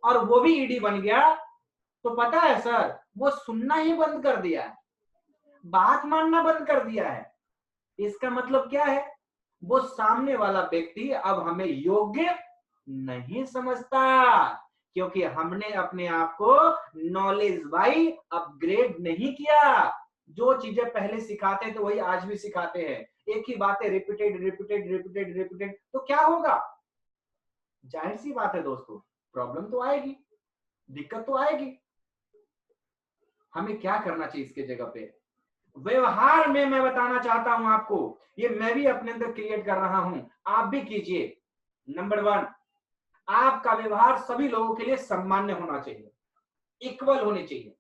और वो भी ईडी बन गया तो पता है सर वो सुनना ही बंद कर दिया है, बात मानना बंद कर दिया है। इसका मतलब क्या है, वो सामने वाला व्यक्ति अब हमें योग्य नहीं समझता, क्योंकि हमने अपने आप को नॉलेज वाइज अपग्रेड नहीं किया। जो चीजें पहले सिखाते तो वही आज भी सिखाते हैं, एक ही बातें रिपीटेड रिपीटेड रिपीटेड रिपीटेड, तो क्या होगा। जाहिर सी बात है दोस्तों, प्रॉब्लम तो आएगी, दिक्कत तो आएगी। हमें क्या करना चाहिए इसके जगह पे, व्यवहार में मैं बताना चाहता हूं आपको, ये मैं भी अपने अंदर क्रिएट कर रहा हूं, आप भी कीजिए। नंबर 1, आपका व्यवहार सभी लोगों के लिए सामान्य होना चाहिए, इक्वल होनी चाहिए,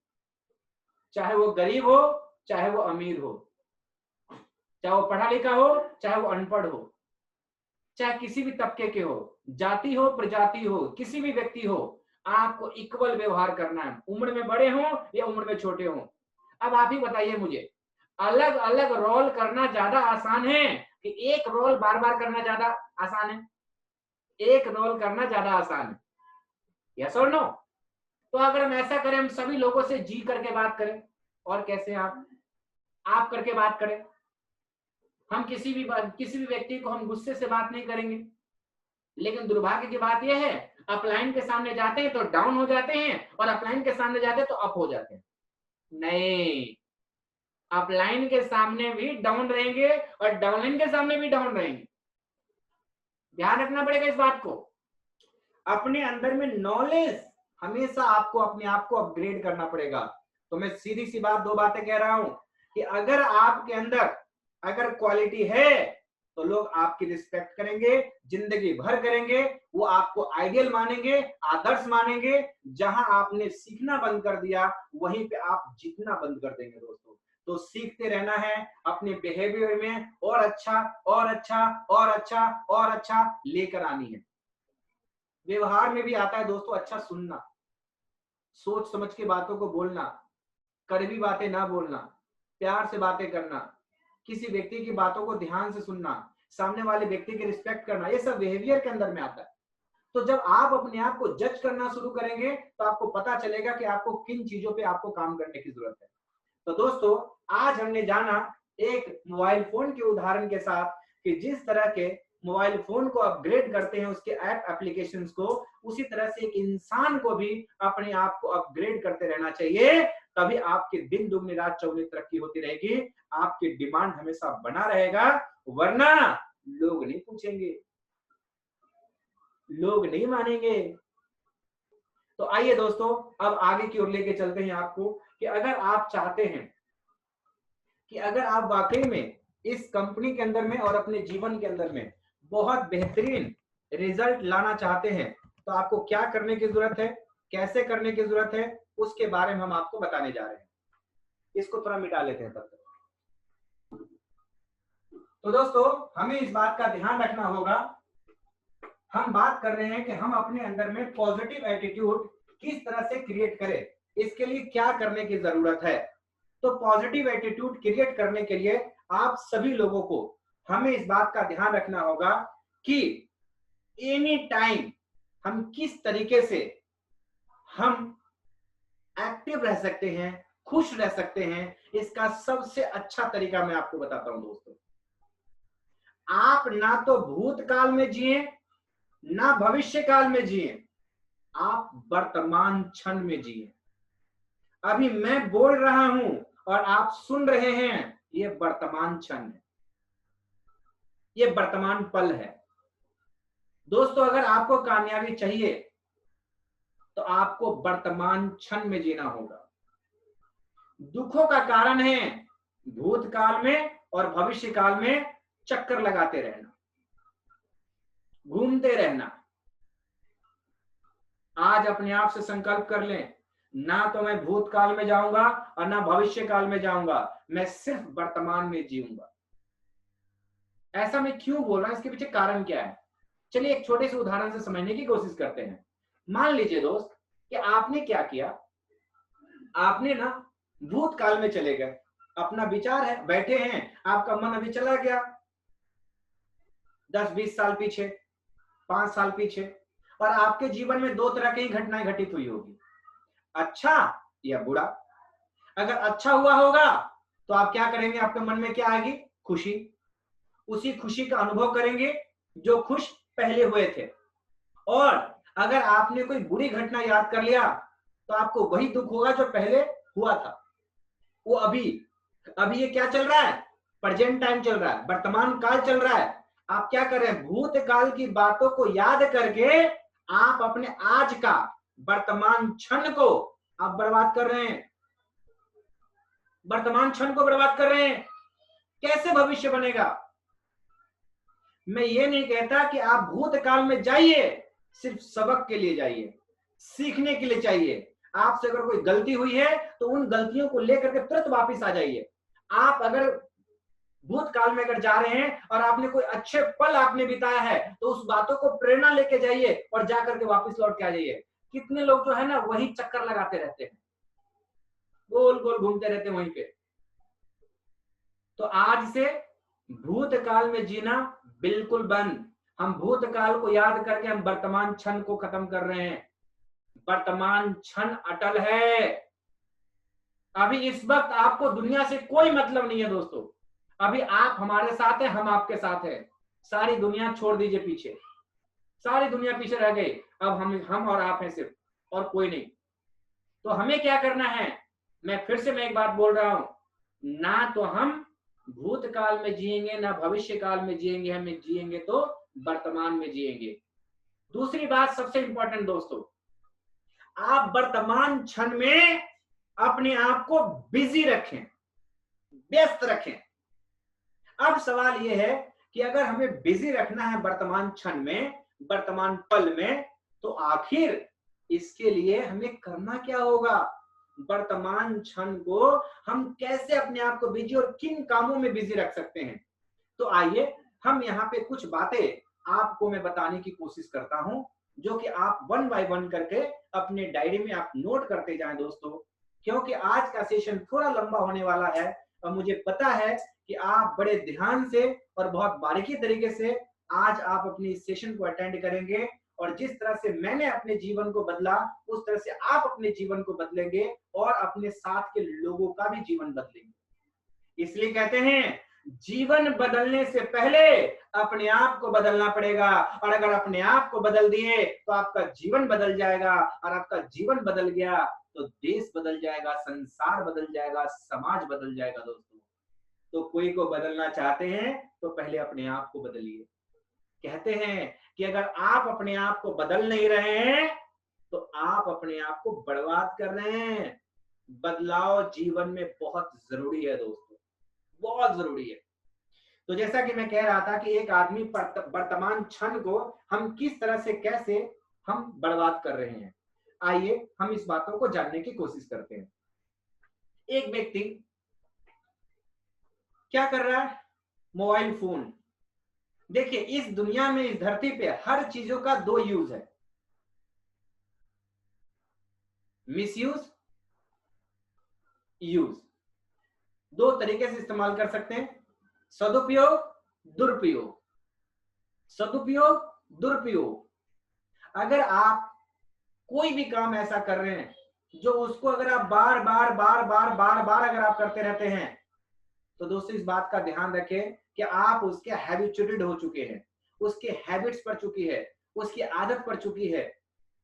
चाहे वो गरीब हो चाहे वो अमीर हो, चाहे वो पढ़ा लिखा हो चाहे वो अनपढ़ हो, चाहे किसी भी तबके के हो, जाति हो प्रजाति हो, किसी भी व्यक्ति हो, आपको इक्वल व्यवहार करना है, उम्र में बड़े हो या उम्र में छोटे हो। अब आप ही बताइए मुझे, अलग अलग रोल करना ज्यादा आसान है कि एक रोल बार बार करना ज्यादा आसान है? एक रोल करना ज्यादा आसान है, यस और नो? तो अगर हम ऐसा करें, हम सभी लोगों से जी करके बात करें, और कैसे आप करके बात करें, हम किसी भी व्यक्ति को हम गुस्से से बात नहीं करेंगे। लेकिन दुर्भाग्य की बात यह है, अपलाइन के सामने जाते हैं तो डाउन हो जाते हैं और अपलाइन के सामने जाते हैं तो अप हो जाते हैं। नहीं, अपलाइन के सामने भी डाउन रहेंगे और डाउनलाइन के सामने भी डाउन रहेंगे। ध्यान रखना पड़ेगा इस बात को। अपने अंदर में नॉलेज, हमेशा आपको अपने आप को अपग्रेड करना पड़ेगा। तो मैं सीधी सी बात, 2 बातें कह रहा हूं कि अगर आपके अंदर अगर क्वालिटी है तो लोग आपकी रिस्पेक्ट करेंगे, जिंदगी भर करेंगे, वो आपको आइडियल मानेंगे, आदर्श मानेंगे। जहां आपने सीखना बंद कर दिया वहीं पे आप जीतना बंद कर देंगे दोस्तों। तो सीखते रहना है, अपने बिहेवियर में और अच्छा और अच्छा और अच्छा और अच्छा लेकर आनी है। व्यवहार में भी आता है दोस्तों अच्छा सुनना, सोच समझ के बातों को बोलना, कड़वी बातें ना बोलना, प्यार से बातें करना, किसी व्यक्ति की बातों को ध्यान से सुनना, सामने वाले व्यक्ति की रिस्पेक्ट करना, ये सब बिहेवियर के अंदर में आता है। तो जब आप अपने आप को जज करना शुरू करेंगे तो आपको पता चलेगा कि आपको किन चीजों पे आपको काम करने की जरूरत है। तो दोस्तों आज हमने जाना एक मोबाइल फोन के उदाहरण के साथ कि जिस तरह के मोबाइल फोन को अपग्रेड करते हैं उसके ऐप एप्लीकेशंस को, उसी तरह से एक इंसान को भी अपने आप को अपग्रेड करते रहना चाहिए। तभी आपके दिन दुगनी रात चौगुनी तरक्की होती रहेगी, आपकी डिमांड हमेशा बना रहेगा, वरना लोग नहीं पूछेंगे, लोग नहीं मानेंगे। तो आइए दोस्तों अब आगे की ओर लेके चलते हैं आपको कि अगर आप चाहते हैं कि अगर आप वाकई में इस कंपनी के अंदर में और अपने जीवन के अंदर में बहुत बेहतरीन रिजल्ट लाना चाहते हैं तो आपको क्या करने की जरूरत है, कैसे करने की जरूरत है, उसके बारे में हम आपको बताने जा रहे हैं। इसको थोड़ा मिटा लेते हैं तब तक। तो दोस्तों हमें इस बात का ध्यान रखना होगा, हम बात कर रहे हैं कि हम अपने अंदर में पॉजिटिव एटीट्यूड किस तरह से क्रिएट करें, इसके लिए क्या करने की जरूरत है। तो पॉजिटिव एटीट्यूड क्रिएट करने के लिए आप सभी लोगों को हमें इस बात का ध्यान रखना होगा कि एनी टाइम हम किस तरीके से हम एक्टिव रह सकते हैं, खुश रह सकते हैं। इसका सबसे अच्छा तरीका मैं आपको बताता हूं दोस्तों। आप ना तो भूतकाल में जिए ना भविष्य काल में जिए, आप वर्तमान क्षण में जिए। अभी मैं बोल रहा हूं और आप सुन रहे हैं, ये वर्तमान क्षण है, ये वर्तमान पल है। दोस्तों, अगर आपको कामयाबी चाहिए तो आपको वर्तमान क्षण में जीना होगा। दुखों का कारण है भूतकाल में और भविष्य काल में चक्कर लगाते रहना, घूमते रहना। आज अपने आप से संकल्प कर लें, ना तो मैं भूतकाल में जाऊंगा और ना भविष्य काल में जाऊंगा, मैं सिर्फ वर्तमान में जीऊंगा। ऐसा मैं क्यों बोल रहा हूं, इसके पीछे कारण क्या है? चलिए एक छोटे से उदाहरण से समझने की कोशिश करते हैं। मान लीजिए दोस्त कि आपने क्या किया, आपने ना भूतकाल में चले गए, अपना विचार है, बैठे हैं, आपका मन अभी चला गया 10-20 साल पीछे, 5 साल पीछे, और आपके जीवन में दो तरह की घटनाएं घटित हुई होगी, अच्छा या बुरा। अगर अच्छा हुआ होगा तो आप क्या करेंगे, आपके मन में क्या आएगी, खुशी। उसी खुशी का अनुभव करेंगे जो खुश पहले हुए थे। और अगर आपने कोई बुरी घटना याद कर लिया तो आपको वही दुख होगा जो पहले हुआ था। वो अभी ये क्या चल रहा है, प्रेजेंट टाइम चल रहा है, वर्तमान काल चल रहा है। आप क्या कर रहे हैं, भूतकाल की बातों को याद करके आप अपने आज का वर्तमान क्षण को आप बर्बाद कर रहे हैं, वर्तमान क्षण को बर्बाद कर रहे हैं। कैसे भविष्य बनेगा? मैं ये नहीं कहता कि आप भूतकाल में जाइए, सिर्फ सबक के लिए जाइए, सीखने के लिए चाहिए। आपसे अगर कोई गलती हुई है तो उन गलतियों को लेकर के तुरंत वापस आ जाइए। आप अगर भूतकाल में अगर जा रहे हैं और आपने कोई अच्छे पल आपने बिताया है तो उस बातों को प्रेरणा लेके जाइए और जाकर के वापस लौट के आ जाइए। कितने लोग जो है ना वही चक्कर लगाते रहते हैं, गोल गोल घूमते रहते हैं वहीं पे। तो आज से भूतकाल में जीना बिल्कुल बंद। हम भूतकाल को याद करके हम वर्तमान क्षण को खत्म कर रहे हैं। वर्तमान क्षण अटल है। अभी इस वक्त आपको दुनिया से कोई मतलब नहीं है दोस्तों। अभी आप हमारे साथ हैं, हम आपके साथ हैं। सारी दुनिया छोड़ दीजिए पीछे, सारी दुनिया पीछे रह गई। अब हम और आप हैं सिर्फ, और कोई नहीं। तो हमें क्या करना है, मैं फिर से मैं एक बात बोल रहा हूं, ना तो हम भूतकाल में जिएंगे ना भविष्य काल में जिएंगे, हमें जिएंगे तो वर्तमान में जिएंगे। दूसरी बात सबसे इंपॉर्टेंट दोस्तों, आप वर्तमान क्षण में अपने आप को बिजी रखें, व्यस्त रखें। अब सवाल यह है कि अगर हमें बिजी रखना है वर्तमान क्षण में, वर्तमान पल में, तो आखिर इसके लिए हमें करना क्या होगा? वर्तमान क्षण को हम कैसे अपने आप को बिजी और किन कामों में बिजी रख सकते हैं? तो आइए हम यहाँ पे कुछ बातें आपको मैं बताने की कोशिश करता हूं, जो कि आप 1 बाय 1 करके अपने डायरी में आप नोट करते जाएं दोस्तों। क्योंकि आज का सेशन थोड़ा लंबा होने वाला है और मुझे पता है कि आप बड़े ध्यान से और बहुत बारीकी तरीके से आज आप अपने इस सेशन को अटेंड करेंगे, और जिस तरह से मैंने अपने जीवन को बदला उस तरह से आप अपने जीवन को बदलेंगे और अपने साथ के लोगों का भी जीवन बदलेंगे। इसलिए कहते हैं जीवन बदलने से पहले अपने आप को बदलना पड़ेगा, और अगर अपने आप को बदल दिए तो आपका जीवन बदल जाएगा, और आपका जीवन बदल गया तो देश बदल जाएगा, संसार बदल जाएगा, समाज बदल जाएगा दोस्तों। तो कोई को बदलना चाहते हैं तो पहले अपने आप को बदलिए। कहते हैं कि अगर आप अपने आप को बदल नहीं रहे हैं तो आप अपने आप को बर्बाद कर रहे हैं। बदलाव जीवन में बहुत जरूरी है दोस्तों, बहुत जरूरी है। तो जैसा कि मैं कह रहा था कि एक आदमी वर्तमान क्षण को हम किस तरह से कैसे हम बर्बाद कर रहे हैं, आइए हम इस बातों को जानने की कोशिश करते हैं। एक व्यक्ति क्या कर रहा है, मोबाइल फोन। देखिए इस दुनिया में, इस धरती पे हर चीजों का दो यूज है, मिसयूज, यूज। दो तरीके से इस्तेमाल कर सकते हैं, सदुपयोग, दुरुपयोग। सदुपयोग, दुरुपयोग। अगर आप कोई भी काम ऐसा कर रहे हैं जो उसको अगर आप बार बार अगर आप करते रहते हैं तो दोस्तों इस बात का ध्यान रखें कि आप उसके हैबिचुएटेड हो चुके हैं, उसके हैबिट्स पड़ चुकी है, उसकी आदत पड़ चुकी है।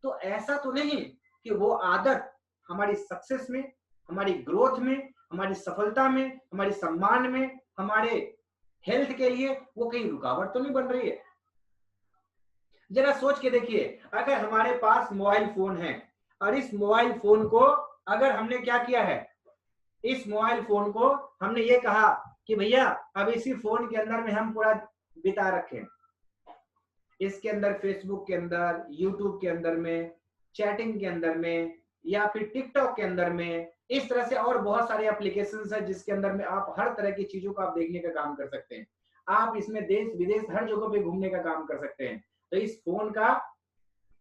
तो ऐसा तो नहीं कि वो आदत हमारी सक्सेस में, हमारी ग्रोथ में, हमारी सफलता में, हमारी सम्मान में, हमारे हेल्थ के लिए वो कहीं रुकावट तो नहीं बन रही है। जरा सोच के देखिए, अगर हमारे पास मोबाइल फोन है और इस मोबाइल फोन को अगर हमने क्या किया है, इस मोबाइल फोन को हमने ये कहा कि भैया अब इसी फोन के अंदर में हम पूरा बिता रखें, इसके अंदर फेसबुक के अंदर, यूट्यूब के अंदर में, चैटिंग के अंदर में, या फिर टिकटॉक के अंदर में, इस तरह से और बहुत सारे एप्लीकेशंस है जिसके अंदर में आप हर तरह की चीजों को आप देखने का काम कर सकते हैं। आप इसमें देश विदेश हर जगह पे घूमने का काम कर सकते हैं। तो इस फोन का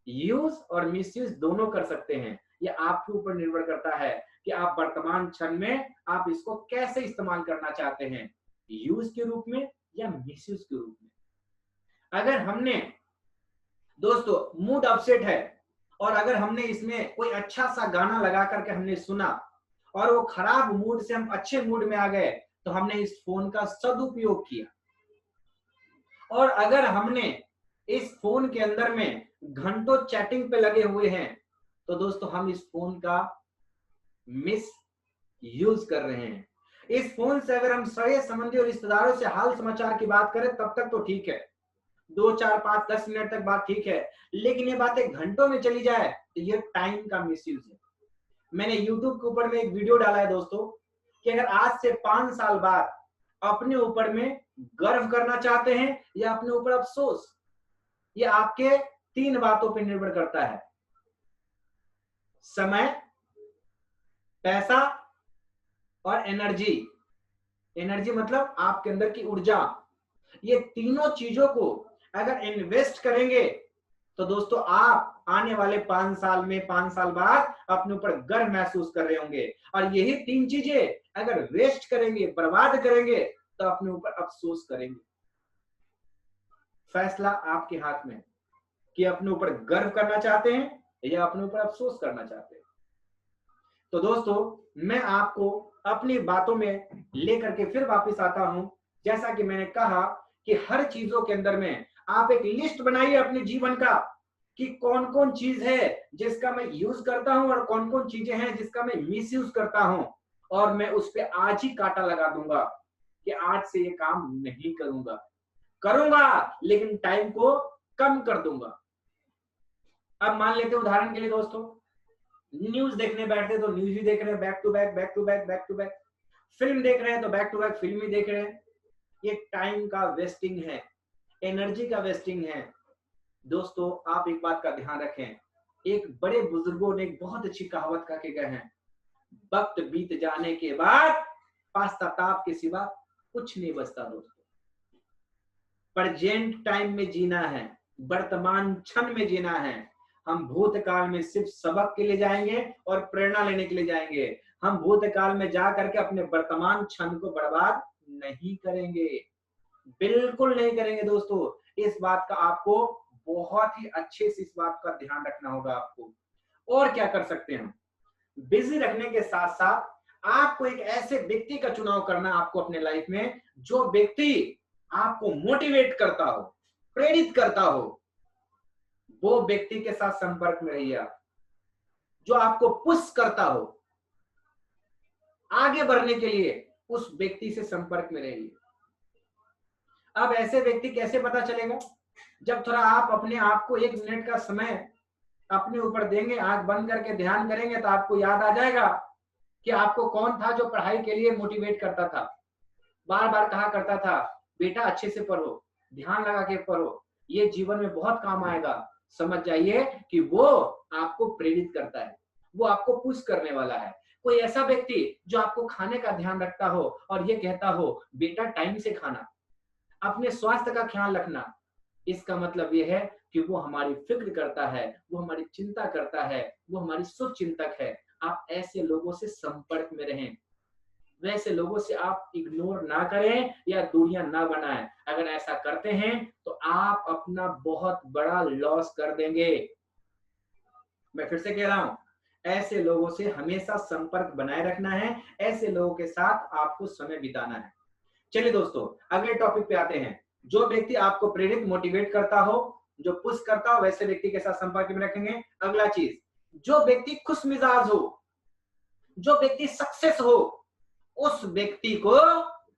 यूज और मिसयूज दोनों कर सकते हैं। ये आपके ऊपर निर्भर करता है कि आप वर्तमान क्षण में आप इसको कैसे इस्तेमाल करना चाहते हैं, यूज के रूप में या मिसयूज के रूप में। अगर हमने दोस्तों मूड अपसेट है और अगर हमने इसमें कोई अच्छा सा गाना लगा करके हमने सुना और वो खराब मूड से हम अच्छे मूड में आ गए, तो हमने इस फोन का सदुपयोग किया। और अगर हमने इस फोन के अंदर में घंटों चैटिंग पे लगे हुए हैं, तो दोस्तों हम इस फोन का मिस यूज कर रहे हैं। इस फोन से अगर हम सगे संबंधी और रिश्तेदारों से हाल समाचार की बात करें तब तक तो ठीक है, 2, 4, 5, 10 मिनट तक बात ठीक है, लेकिन ये बातें घंटों में चली जाए तो ये टाइम का मिसयूज है। मैंने YouTube के ऊपर में एक वीडियो डाला है दोस्तों कि अगर आज से 5 साल बाद अपने ऊपर में गर्व करना चाहते हैं या अपने ऊपर अफसोस, ये आपके 3 बातों पर निर्भर करता है, समय, पैसा और एनर्जी। एनर्जी मतलब आपके अंदर की ऊर्जा। ये तीनों चीजों को अगर इन्वेस्ट करेंगे तो दोस्तों आप आने वाले 5 साल में, 5 साल बाद अपने ऊपर गर्व महसूस कर रहे होंगे। और यही 3 चीजें अगर वेस्ट करेंगे, बर्बाद करेंगे, तो अपने ऊपर अफसोस करेंगे। फैसला आपके हाथ में कि अपने ऊपर गर्व करना चाहते हैं या अपने ऊपर अफसोस करना चाहते हैं। तो दोस्तों मैं आपको अपनी बातों में लेकर के फिर वापस आता हूं। जैसा कि मैंने कहा कि हर चीजों के अंदर में आप एक लिस्ट बनाइए अपने जीवन का कि कौन कौन चीज है जिसका मैं यूज करता हूं और कौन कौन चीजें हैं जिसका मैं मिस यूज करता हूं, और मैं उस पर आज ही कांटा लगा दूंगा कि आज से ये काम नहीं करूंगा, करूंगा लेकिन टाइम को कम कर दूंगा। अब मान लेते हैं उदाहरण के लिए दोस्तों, न्यूज देखने बैठते तो न्यूज ही देख रहे हैं, back to back back to back back to back. Film देख रहे हैं तो बैक टू बैक फिल्म ही देख रहे हैं। ये टाइम का वेस्टिंग है, एनर्जी का वेस्टिंग है। दोस्तों आप एक बात का ध्यान रखें, एक बड़े बुजुर्गों ने एक बहुत अच्छी कहावत कह के गए हैं, वक्त बीत जाने के बाद पश्चाताप के सिवा कुछ नहीं बचता। दोस्तों प्रेजेंट टाइम में जीना है, वर्तमान क्षण में जीना है। हम भूतकाल में सिर्फ सबक के लिए जाएंगे और प्रेरणा लेने के लिए जाएंगे। हम भूतकाल में जा करके अपने वर्तमान क्षण को बर्बाद नहीं करेंगे, बिल्कुल नहीं करेंगे। दोस्तों इस बात का आपको बहुत ही अच्छे से इस बात का ध्यान रखना होगा आपको। और क्या कर सकते हैं हम, बिजी रखने के साथ साथ आपको एक ऐसे व्यक्ति का चुनाव करना आपको अपने लाइफ में, जो व्यक्ति आपको मोटिवेट करता हो, प्रेरित करता हो, वो व्यक्ति के साथ संपर्क में रहिए। जो आपको पुश करता हो आगे बढ़ने के लिए, उस व्यक्ति से संपर्क में रहिए। अब ऐसे व्यक्ति कैसे पता चलेगा, जब थोड़ा आप अपने आप को 1 मिनट का समय अपने ऊपर देंगे, आंख बंद करके ध्यान करेंगे, तो आपको याद आ जाएगा कि आपको कौन था जो पढ़ाई के लिए मोटिवेट करता था, बार बार कहा करता था बेटा अच्छे से पढ़ो, ध्यान लगा के पढ़ो, ये जीवन में बहुत काम आएगा। समझ जाइए कि वो आपको प्रेरित करता है, वो आपको पुश करने वाला है। कोई ऐसा व्यक्ति जो आपको खाने का ध्यान रखता हो और ये कहता हो बेटा टाइम से खाना, अपने स्वास्थ्य का ख्याल रखना, इसका मतलब ये है कि वो हमारी फिक्र करता है, वो हमारी चिंता करता है, वो हमारी शुभ चिंतक है। आप ऐसे लोगों से संपर्क में रहें, वैसे लोगों से आप इग्नोर ना करें या दूरियां ना बनाएं। अगर ऐसा करते हैं तो आप अपना बहुत बड़ा लॉस कर देंगे। मैं फिर से कह रहा हूं, ऐसे लोगों से हमेशा संपर्क बनाए रखना है, ऐसे लोगों के साथ आपको समय बिताना है। चलिए दोस्तों, अगले टॉपिक पे आते हैं। जो व्यक्ति आपको प्रेरित मोटिवेट करता हो, जो पुश करता हो, वैसे व्यक्ति के साथ संपर्क में रखेंगे। अगला चीज, जो व्यक्ति खुश मिजाज हो, जो व्यक्ति सक्सेस हो, उस व्यक्ति को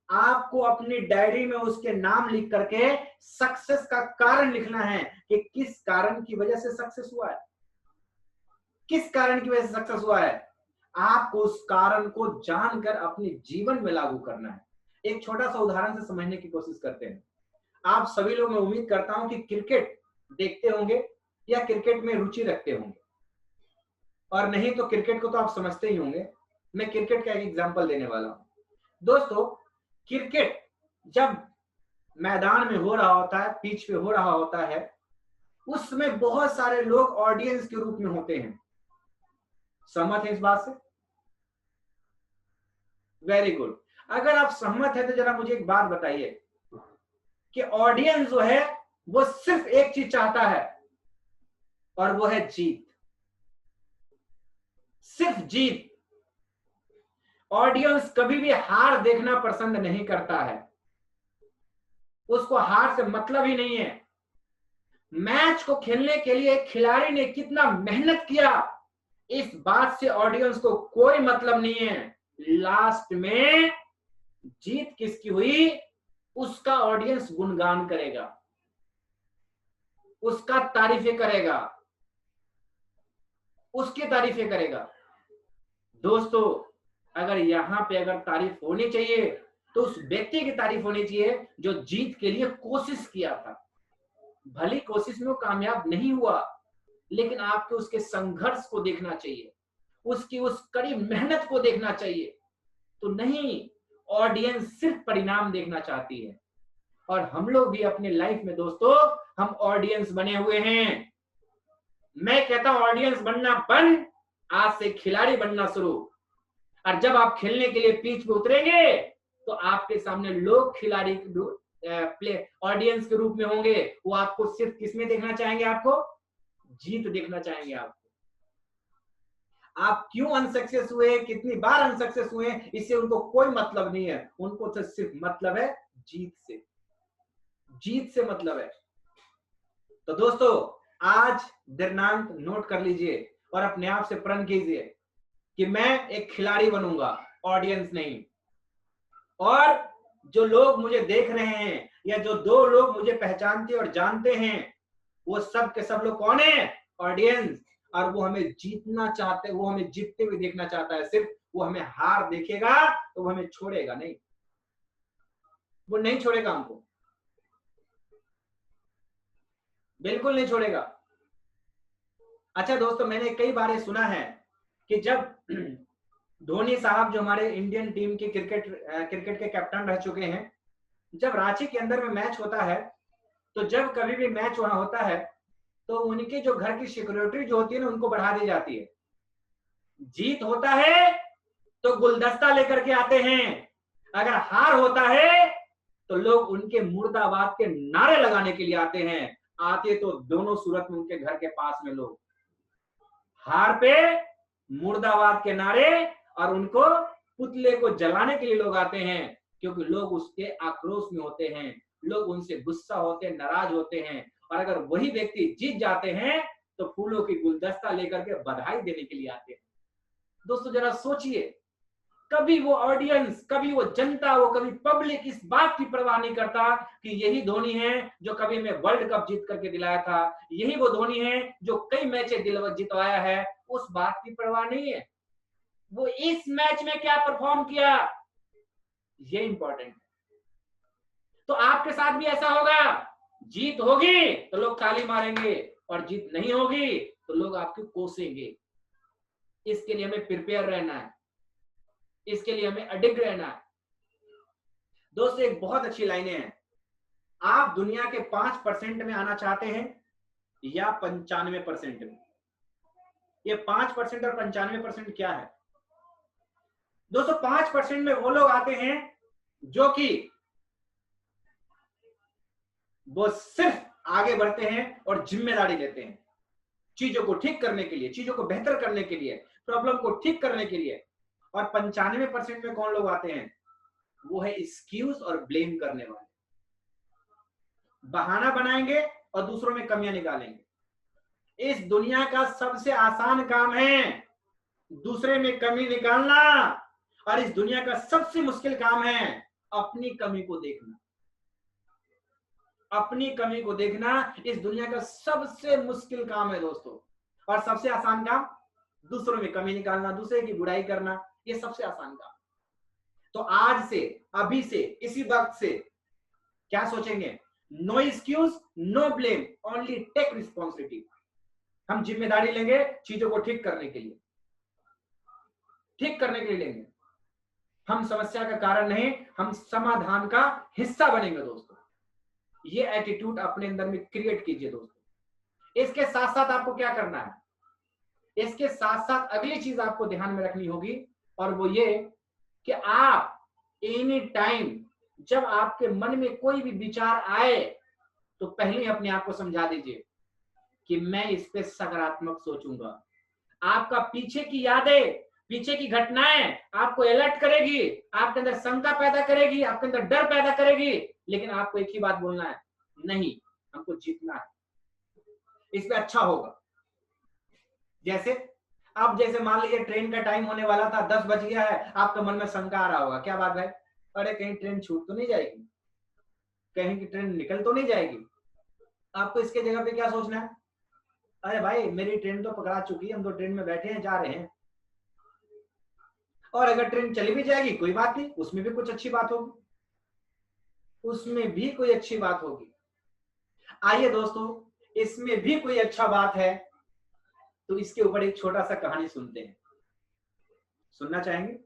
आपको अपनी डायरी में उसके नाम लिख करके सक्सेस का कारण लिखना है कि किस कारण की वजह से सक्सेस हुआ है, किस कारण की वजह से सक्सेस हुआ है। आपको उस कारण को जानकर अपने जीवन में लागू करना है। एक छोटा सा उदाहरण से समझने की कोशिश करते हैं। आप सभी लोग, मैं उम्मीद करता हूं कि क्रिकेट देखते होंगे या क्रिकेट में रुचि रखते होंगे, और नहीं तो क्रिकेट को तो आप समझते ही होंगे। मैं क्रिकेट का एक एग्जांपल देने वाला हूं। दोस्तों, क्रिकेट जब मैदान में हो रहा होता है, पिच पे हो रहा होता है, उसमें बहुत सारे लोग ऑडियंस के रूप में होते हैं। सहमत है इस बात से? Very good. अगर आप सहमत है तो जरा मुझे एक बात बताइए कि ऑडियंस जो है वो सिर्फ एक चीज चाहता है, और वो है जीत, सिर्फ जीत। ऑडियंस कभी भी हार देखना पसंद नहीं करता है, उसको हार से मतलब ही नहीं है। मैच को खेलने के लिए खिलाड़ी ने कितना मेहनत किया, इस बात से ऑडियंस को कोई मतलब नहीं है। लास्ट में जीत किसकी हुई, उसका ऑडियंस गुणगान करेगा, उसका तारीफें करेगा, उसकी तारीफें करेगा। दोस्तों, अगर यहां पे अगर तारीफ होनी चाहिए तो उस व्यक्ति की तारीफ होनी चाहिए जो जीत के लिए कोशिश किया था। भली कोशिश में वो कामयाब नहीं हुआ, लेकिन आपको उसके संघर्ष को देखना चाहिए, उसकी उस कड़ी मेहनत को देखना चाहिए। तो नहीं, ऑडियंस सिर्फ परिणाम देखना चाहती है। और हम लोग भी अपने लाइफ में दोस्तों, हम ऑडियंस बने हुए हैं। मैं कहता हूं ऑडियंस बनना बंद, आज से खिलाड़ी बनना शुरू। और जब आप खेलने के लिए पिच पे उतरेंगे तो आपके सामने लोग खिलाड़ी प्ले ऑडियंस के रूप में होंगे। वो आपको सिर्फ किसमें देखना चाहेंगे, आपको जीत देखना चाहेंगे। आप क्यों अनसक्सेस हुए, कितनी बार अनसक्सेस हुए, इससे उनको कोई मतलब नहीं है। उनको तो सिर्फ मतलब है जीत से, जीत से मतलब है। तो दोस्तों, आज दिनांक नोट कर लीजिए और अपने आप से प्रण कीजिए कि मैं एक खिलाड़ी बनूंगा, ऑडियंस नहीं। और जो लोग मुझे देख रहे हैं या जो दो लोग मुझे पहचानते और जानते हैं, वो सब के सब लोग कौन है, ऑडियंस। और वो हमें जीतना चाहते हैं, वो हमें जीतते हुए देखना चाहता है। सिर्फ वो हमें हार देखेगा तो वो हमें छोड़ेगा नहीं, वो नहीं छोड़ेगा हमको, बिल्कुल नहीं छोड़ेगा। अच्छा दोस्तों, मैंने कई बार ये सुना है कि जब धोनी साहब, जो हमारे इंडियन टीम के क्रिकेट के कैप्टन रह चुके हैं, जब रांची के अंदर में मैच होता है, तो जब कभी भी मैच वहां होता है तो उनके जो घर की सिक्योरिटी जो होती है ना, उनको बढ़ा दी जाती है। जीत होता है तो गुलदस्ता लेकर के आते हैं, अगर हार होता है तो लोग उनके मुर्दाबाद के नारे लगाने के लिए आते हैं। आते तो दोनों सूरत में उनके घर के पास में लोग, हार पे मुर्दाबाद के नारे, और उनको पुतले को जलाने के लिए लोग आते हैं, क्योंकि लोग उसके आक्रोश में होते हैं, लोग उनसे गुस्सा होते हैं, नाराज होते हैं। और अगर वही व्यक्ति जीत जाते हैं तो फूलों की गुलदस्ता लेकर के बधाई देने के लिए आते हैं। दोस्तों जरा सोचिए, कभी वो ऑडियंस, कभी वो जनता, वो कभी पब्लिक इस बात की परवाह नहीं करता कि यही धोनी है जो कभी मैं वर्ल्ड कप जीत करके दिलाया था, यही वो धोनी है जो कई मैचें जितवाया है। उस बात की परवाह नहीं है, वो इस मैच में क्या परफॉर्म किया, ये इंपॉर्टेंट है। तो आपके साथ भी ऐसा होगा, जीत होगी तो लोग ताली मारेंगे, और जीत नहीं होगी तो लोग आपको कोसेंगे। इसके लिए हमें प्रिपेयर रहना है, इसके लिए हमें अडिग रहना है। दोस्तों, एक बहुत अच्छी लाइनें हैं। आप दुनिया के 5% में आना चाहते हैं या 95% में? ये 5% और 95% क्या है दोस्तों? 5% में वो लोग आते हैं जो कि वो सिर्फ आगे बढ़ते हैं और जिम्मेदारी लेते हैं, चीजों को ठीक करने के लिए, चीजों को बेहतर करने के लिए, प्रॉब्लम को ठीक करने के लिए। और 95% में कौन लोग आते हैं? वो है एक्सक्यूज और ब्लेम करने वाले। बहाना बनाएंगे और दूसरों में कमियां निकालेंगे। इस दुनिया का सबसे आसान काम है दूसरे में कमी निकालना, और इस दुनिया का सबसे मुश्किल काम है अपनी कमी को देखना। अपनी कमी को देखना इस दुनिया का सबसे मुश्किल काम है दोस्तों, और सबसे आसान काम दूसरों में कमी निकालना, दूसरे की बुराई करना, ये सबसे आसान काम। तो आज से, अभी से, इसी वक्त से क्या सोचेंगे? No excuse, no blame, only take responsibility. हम जिम्मेदारी लेंगे चीजों को ठीक करने के लिए, ठीक करने के लिए लेंगे। हम समस्या का कारण नहीं, हम समाधान का हिस्सा बनेंगे दोस्तों। ये एटीट्यूड अपने अंदर में क्रिएट कीजिए दोस्तों। इसके साथ साथ आपको क्या करना है? इसके साथ साथ अगली चीज आपको ध्यान में रखनी होगी, और वो ये कि आप एनी टाइम जब आपके मन में कोई भी विचार आए तो पहले ही अपने आप को समझा दीजिए कि मैं इस पे सकारात्मक सोचूंगा। आपका पीछे की यादें, पीछे की घटनाएं आपको अलर्ट करेगी, आपके अंदर शंका पैदा करेगी, आपके अंदर डर पैदा करेगी, लेकिन आपको एक ही बात बोलना है, नहीं, हमको जीतना है, इस पे अच्छा होगा। जैसे अब जैसे मान लीजिए ट्रेन का टाइम होने वाला था, 10 बज गया है, आपके मन में शंका आ रहा होगा, क्या बात है, अरे कहीं ट्रेन छूट तो नहीं जाएगी, कहीं की ट्रेन निकल तो नहीं जाएगी। आपको इसके जगह पे क्या सोचना है? अरे भाई मेरी ट्रेन तो पकड़ा चुकी है, हम तो ट्रेन में बैठे हैं, जा रहे हैं, और अगर ट्रेन चली भी जाएगी कोई बात नहीं, उसमें भी कुछ अच्छी बात होगी, उसमें भी कोई अच्छी बात होगी। आइए दोस्तों, इसमें भी कोई अच्छा बात है, तो इसके ऊपर एक छोटा सा कहानी सुनते हैं। सुनना चाहेंगे?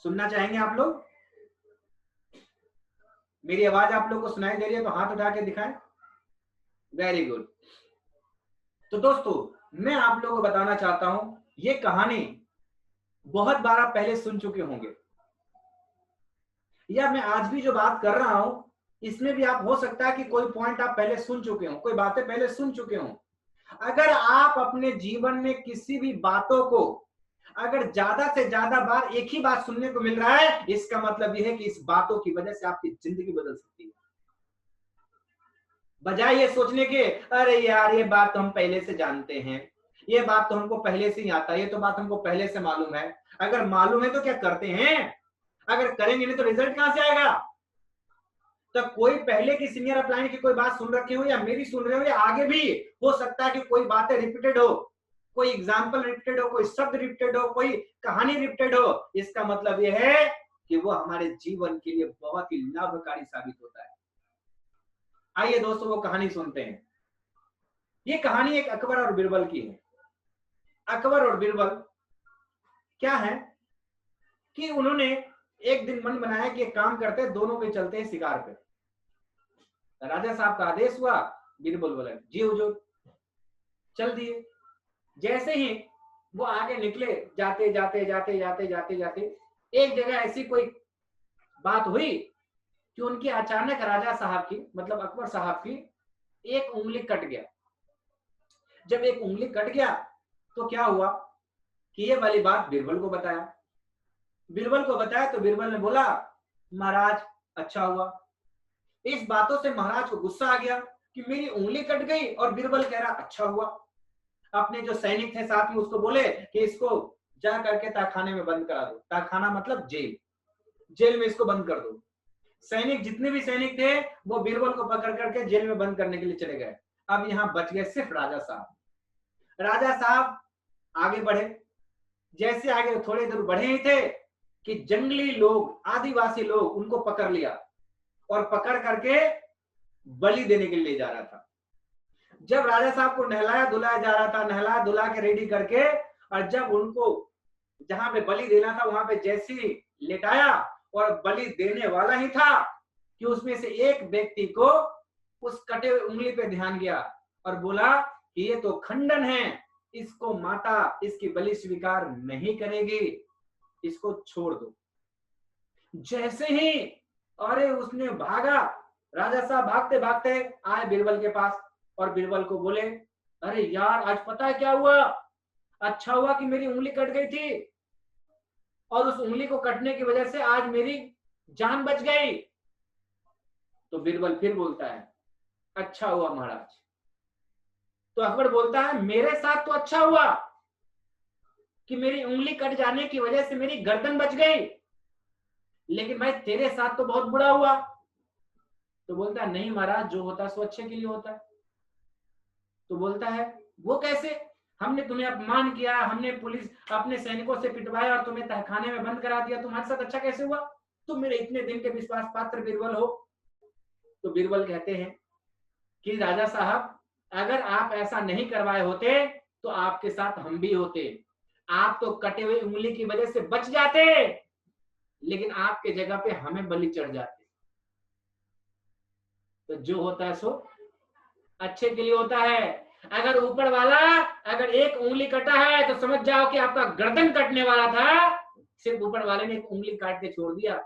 सुनना चाहेंगे आप लोग? मेरी आवाज आप लोग को सुनाई दे रही है तो हाथ उठा के दिखाएं। Very good. तो दोस्तों मैं आप लोगों को बताना चाहता हूं, ये कहानी बहुत बार आप पहले सुन चुके होंगे, या मैं आज भी जो बात कर रहा हूं इसमें भी आप हो सकता है कि कोई पॉइंट आप पहले सुन चुके हो, कोई बातें पहले सुन चुके हो। अगर आप अपने जीवन में किसी भी बातों को अगर ज्यादा से ज्यादा बार एक ही बात सुनने को मिल रहा है, इसका मतलब यह है कि इस बातों की वजह से आपकी जिंदगी बदल सकती है। बजाय ये सोचने के अरे यार ये बात तो हम पहले से जानते हैं, ये बात तो हमको पहले से ही आता है, ये तो बात हमको पहले से मालूम है। अगर मालूम है तो क्या करते हैं? अगर करेंगे नहीं तो रिजल्ट कहां से आएगा? तो कोई पहले की सीनियर अपलाइन की कोई बात सुन रखी हो, या मेरी सुन रहे हो, या आगे भी हो सकता है कि कोई बातें रिपीटेड हो, कोई एग्जाम्पल रिपीटेड हो, कोई शब्द रिपीटेड हो, कोई कहानी रिपीटेड हो, इसका मतलब यह है कि वो हमारे जीवन के लिए बहुत ही लाभकारी साबित होता है। आइए दोस्तों वो कहानी सुनते हैं। ये कहानी एक अकबर और बीरबल की है। अकबर और बीरबल क्या है कि उन्होंने एक दिन मन बनाया कि एक काम करते हैं, दोनों पे चलते हैं शिकार पे। राजा साहब का आदेश हुआ, बीरबल बोला जी हुजूर, चल दिए। जैसे ही वो आगे निकले, जाते जाते जाते जाते जाते जाते एक जगह ऐसी कोई बात हुई कि उनकी अचानक राजा साहब की, मतलब अकबर साहब की एक उंगली कट गया। जब एक उंगली कट गया तो क्या हुआ कि ये वाली बात बीरबल को बताया। बीरबल को बताया तो बीरबल ने बोला महाराज अच्छा हुआ। इस बातों से महाराज को गुस्सा आ गया कि मेरी उंगली कट गई और बीरबल कह रहा अच्छा हुआ। अपने जो सैनिक थे साथ में उसको बोले कि इसको जा करके ताखाने में बंद करा दो। ताखाना मतलब जेल, जेल में इसको बंद कर दो। सैनिक, जितने भी सैनिक थे वो बीरबल को पकड़ करके जेल में बंद करने के लिए चले गए। अब यहां बच गए सिर्फ राजा साहब। राजा साहब आगे बढ़े, जैसे आगे थोड़े दूर बढ़े ही थे कि जंगली लोग, आदिवासी लोग उनको पकड़ लिया और पकड़ करके बलि देने के लिए जा रहा था। जब राजा साहब को नहलाया धुलाया जा रहा था, नहला धुला के रेडी करके, और जब उनको जहां पे बलि देना था वहां पे जैसे ही लेटाया और बलि देने वाला ही था कि उसमें से एक व्यक्ति को उस कटे हुए उंगली पे ध्यान गया और बोला कि ये तो खंडन है, इसको माता इसकी बलि स्वीकार नहीं करेगी, इसको छोड़ दो। जैसे ही अरे उसने भागा, राजा साहब भागते भागते आए बीरबल के पास और बीरबल को बोले अरे यार आज पता है क्या हुआ, अच्छा हुआ कि मेरी उंगली कट गई थी। और उस उंगली को कटने की वजह से आज मेरी जान बच गई। तो बीरबल फिर बोलता है, अच्छा हुआ महाराज। तो अकबर बोलता है, मेरे साथ तो अच्छा हुआ कि मेरी उंगली कट जाने की वजह से मेरी गर्दन बच गई, लेकिन भाई तेरे साथ तो बहुत बुरा हुआ। तो बोलता है, नहीं महाराज, जो होता है सो अच्छे के लिए होता है। तो बोलता है, वो कैसे? हमने तुम्हें अपमान किया, हमने पुलिस अपने सैनिकों से पिटवाया और तुम्हें तहखाने में बंद करा दिया, तुम्हारे साथ अच्छा कैसे हुआ? तुम मेरे इतने दिन के विश्वास पात्र बीरबल हो। तो बीरबल कहते हैं कि राजा साहब, अगर आप ऐसा नहीं करवाए होते तो आपके साथ हम भी होते। आप तो कटे हुए उंगली की वजह से बच जाते, लेकिन आपके जगह पे हमें बलि चढ़ जाते। तो जो होता है सो अच्छे के लिए होता है। अगर ऊपर वाला अगर एक उंगली कटा है तो समझ जाओ कि आपका गर्दन कटने वाला था, सिर्फ ऊपर वाले ने एक उंगली काट के छोड़ दिया।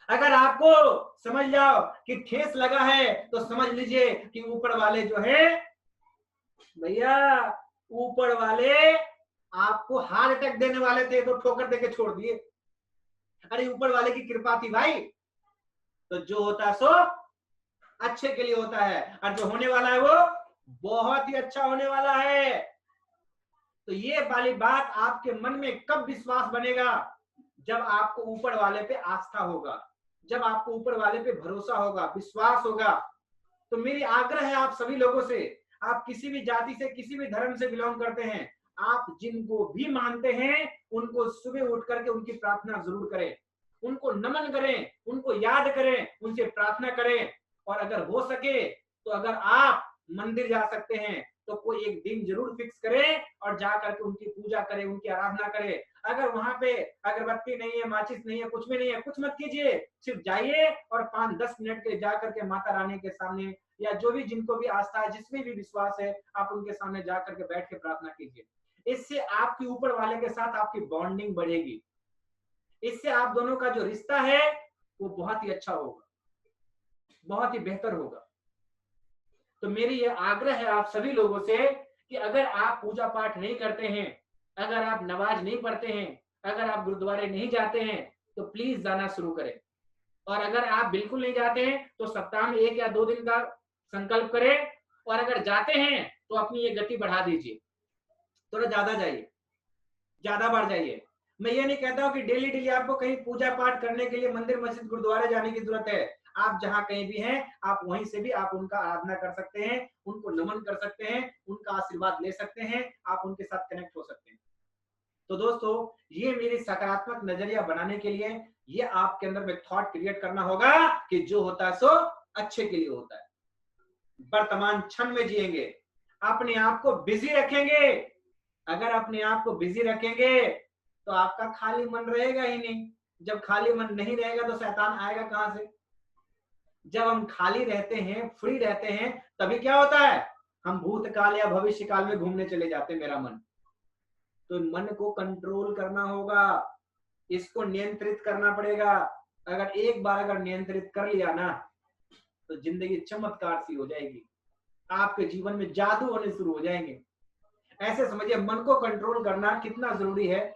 अगर आपको समझ जाओ कि ठेस लगा है तो समझ लीजिए कि ऊपर वाले जो है भैया, ऊपर वाले आपको हार्ट अटैक देने वाले थे तो ठोकर देके छोड़ दिए। अरे ऊपर वाले की कृपा थी भाई। तो जो होता है सो अच्छे के लिए होता है, और जो होने वाला है वो बहुत ही अच्छा होने वाला है। तो ये वाली बात आपके मन में कब विश्वास बनेगा? जब आपको ऊपर वाले पे आस्था होगा, जब आपको ऊपर वाले पे भरोसा होगा, विश्वास होगा। तो मेरी आग्रह है आप सभी लोगों से, आप किसी भी जाति से, किसी भी धर्म से बिलोंग करते हैं, आप जिनको भी मानते हैं उनको सुबह उठ करके उनकी प्रार्थना जरूर करें, उनको नमन करें, उनको याद करें, उनसे प्रार्थना करें। और अगर हो सके तो अगर आप मंदिर जा सकते हैं तो कोई एक दिन जरूर फिक्स करें और जा करके उनकी पूजा करें, उनकी आराधना करें। अगर वहां पे अगरबत्ती नहीं है, माचिस नहीं है, कुछ भी नहीं है, कुछ मत कीजिए, सिर्फ जाइए और 5-10 मिनट के जा करके माता रानी के सामने या जो भी जिनको भी आस्था है, जिसमें भी विश्वास है, आप उनके सामने जा करके बैठ के प्रार्थना कीजिए। इससे आपकी ऊपर वाले के साथ आपकी बॉन्डिंग बढ़ेगी, इससे आप दोनों का जो रिश्ता है वो बहुत ही अच्छा होगा, बहुत ही बेहतर होगा। तो मेरी ये आग्रह है आप सभी लोगों से कि अगर आप पूजा पाठ नहीं करते हैं, अगर आप नमाज नहीं पढ़ते हैं, अगर आप गुरुद्वारे नहीं जाते हैं, तो प्लीज जाना शुरू करें। और अगर आप बिल्कुल नहीं जाते हैं तो सप्ताह में 1 या 2 दिन का संकल्प करें, और अगर जाते हैं तो अपनी ये गति बढ़ा दीजिए, थोड़ा ज्यादा जाइए, ज्यादा बार जाइए। मैं ये नहीं कहता हूं कि डेली डेली आपको कहीं पूजा पाठ करने के लिए मंदिर मस्जिद गुरुद्वारे जाने की जरूरत है। आप जहां कहीं भी हैं, आप वहीं से भी आप उनका आराधना कर सकते हैं, उनको नमन कर सकते हैं, उनका आशीर्वाद ले सकते हैं, आप उनके साथ कनेक्ट हो सकते हैं। तो दोस्तों, ये मेरी सकारात्मक नजरिया बनाने के लिए ये आपके अंदर में थॉट क्रिएट करना होगा कि जो होता है सो अच्छे के लिए होता है। वर्तमान क्षण में जिएंगे, अपने आप को बिजी रखेंगे। अगर अपने आप को बिजी रखेंगे तो आपका खाली मन रहेगा ही नहीं। जब खाली मन नहीं रहेगा तो शैतान आएगा कहां से? जब हम खाली रहते हैं, फ्री रहते हैं, तभी क्या होता है? हम भूतकाल या भविष्य काल में घूमने चले जाते हैं, मेरा मन। तो मन को कंट्रोल करना होगा, इसको नियंत्रित करना पड़ेगा। अगर एक बार अगर नियंत्रित कर लिया ना तो जिंदगी चमत्कार सी हो जाएगी, आपके जीवन में जादू होने शुरू हो जाएंगे। ऐसे समझिए, मन को कंट्रोल करना कितना जरूरी है।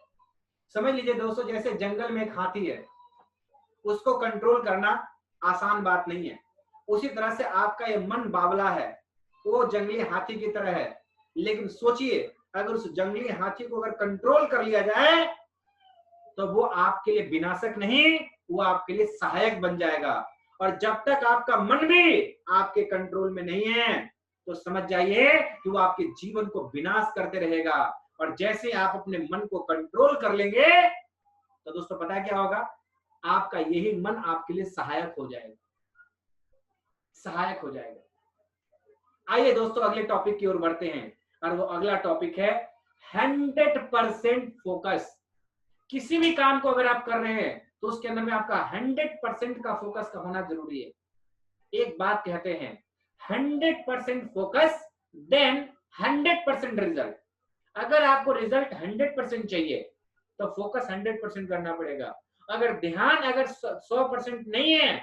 समझ लीजिए दोस्तों, जैसे जंगल में एक हाथी है, उसको कंट्रोल करना आसान बात नहीं है। उसी तरह से आपका ये मन बावला है, वो जंगली हाथी की तरह है। लेकिन सोचिए, अगर उस जंगली हाथी को अगर कंट्रोल कर लिया जाए तो वो आपके लिए विनाशक नहीं, वो आपके लिए सहायक बन जाएगा। और जब तक आपका मन भी आपके कंट्रोल में नहीं है तो समझ जाइए कि वो आपके जीवन को विनाश करते रहेगा। और जैसे आप अपने मन को कंट्रोल कर लेंगे तो दोस्तों पता है क्या होगा? आपका यही मन आपके लिए सहायक हो जाएगा, सहायक हो जाएगा। आइए दोस्तों, अगले टॉपिक की ओर बढ़ते हैं, और वो अगला टॉपिक है 100% फोकस। किसी भी काम को अगर आप कर रहे हैं तो उसके अंदर में आपका 100% का फोकस का होना जरूरी है। एक बात कहते हैं, 100% फोकस देन 100% रिजल्ट। अगर आपको रिजल्ट 100% चाहिए तो फोकस 100% करना पड़ेगा। अगर ध्यान अगर 100% नहीं है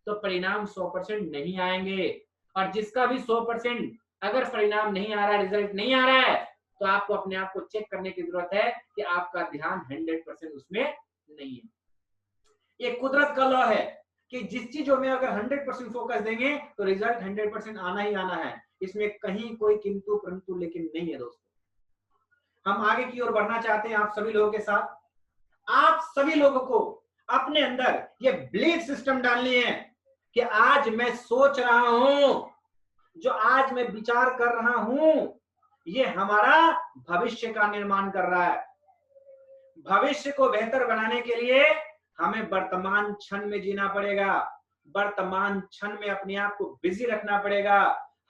तो परिणाम 100% नहीं आएंगे। और जिसका भी 100% अगर परिणाम नहीं आ रहा है, रिजल्ट नहीं आ रहा है, तो आपको अपने आप को चेक करने की जरूरत है कि आपका ध्यान 100% उसमें नहीं है। ये कुदरत का लॉ है कि जिस चीजों में अगर 100% फोकस देंगे तो रिजल्ट 100% आना ही आना है। इसमें कहीं कोई किंतु परंतु लेकिन नहीं है दोस्तों। हम आगे की ओर बढ़ना चाहते हैं आप सभी लोगों के साथ। आप सभी लोगों को अपने अंदर ये बिलीफ सिस्टम डालनी है कि आज मैं सोच रहा हूं, जो आज मैं विचार कर रहा हूं, ये हमारा भविष्य का निर्माण कर रहा है। भविष्य को बेहतर बनाने के लिए हमें वर्तमान क्षण में जीना पड़ेगा। वर्तमान क्षण में अपने आप को बिजी रखना पड़ेगा।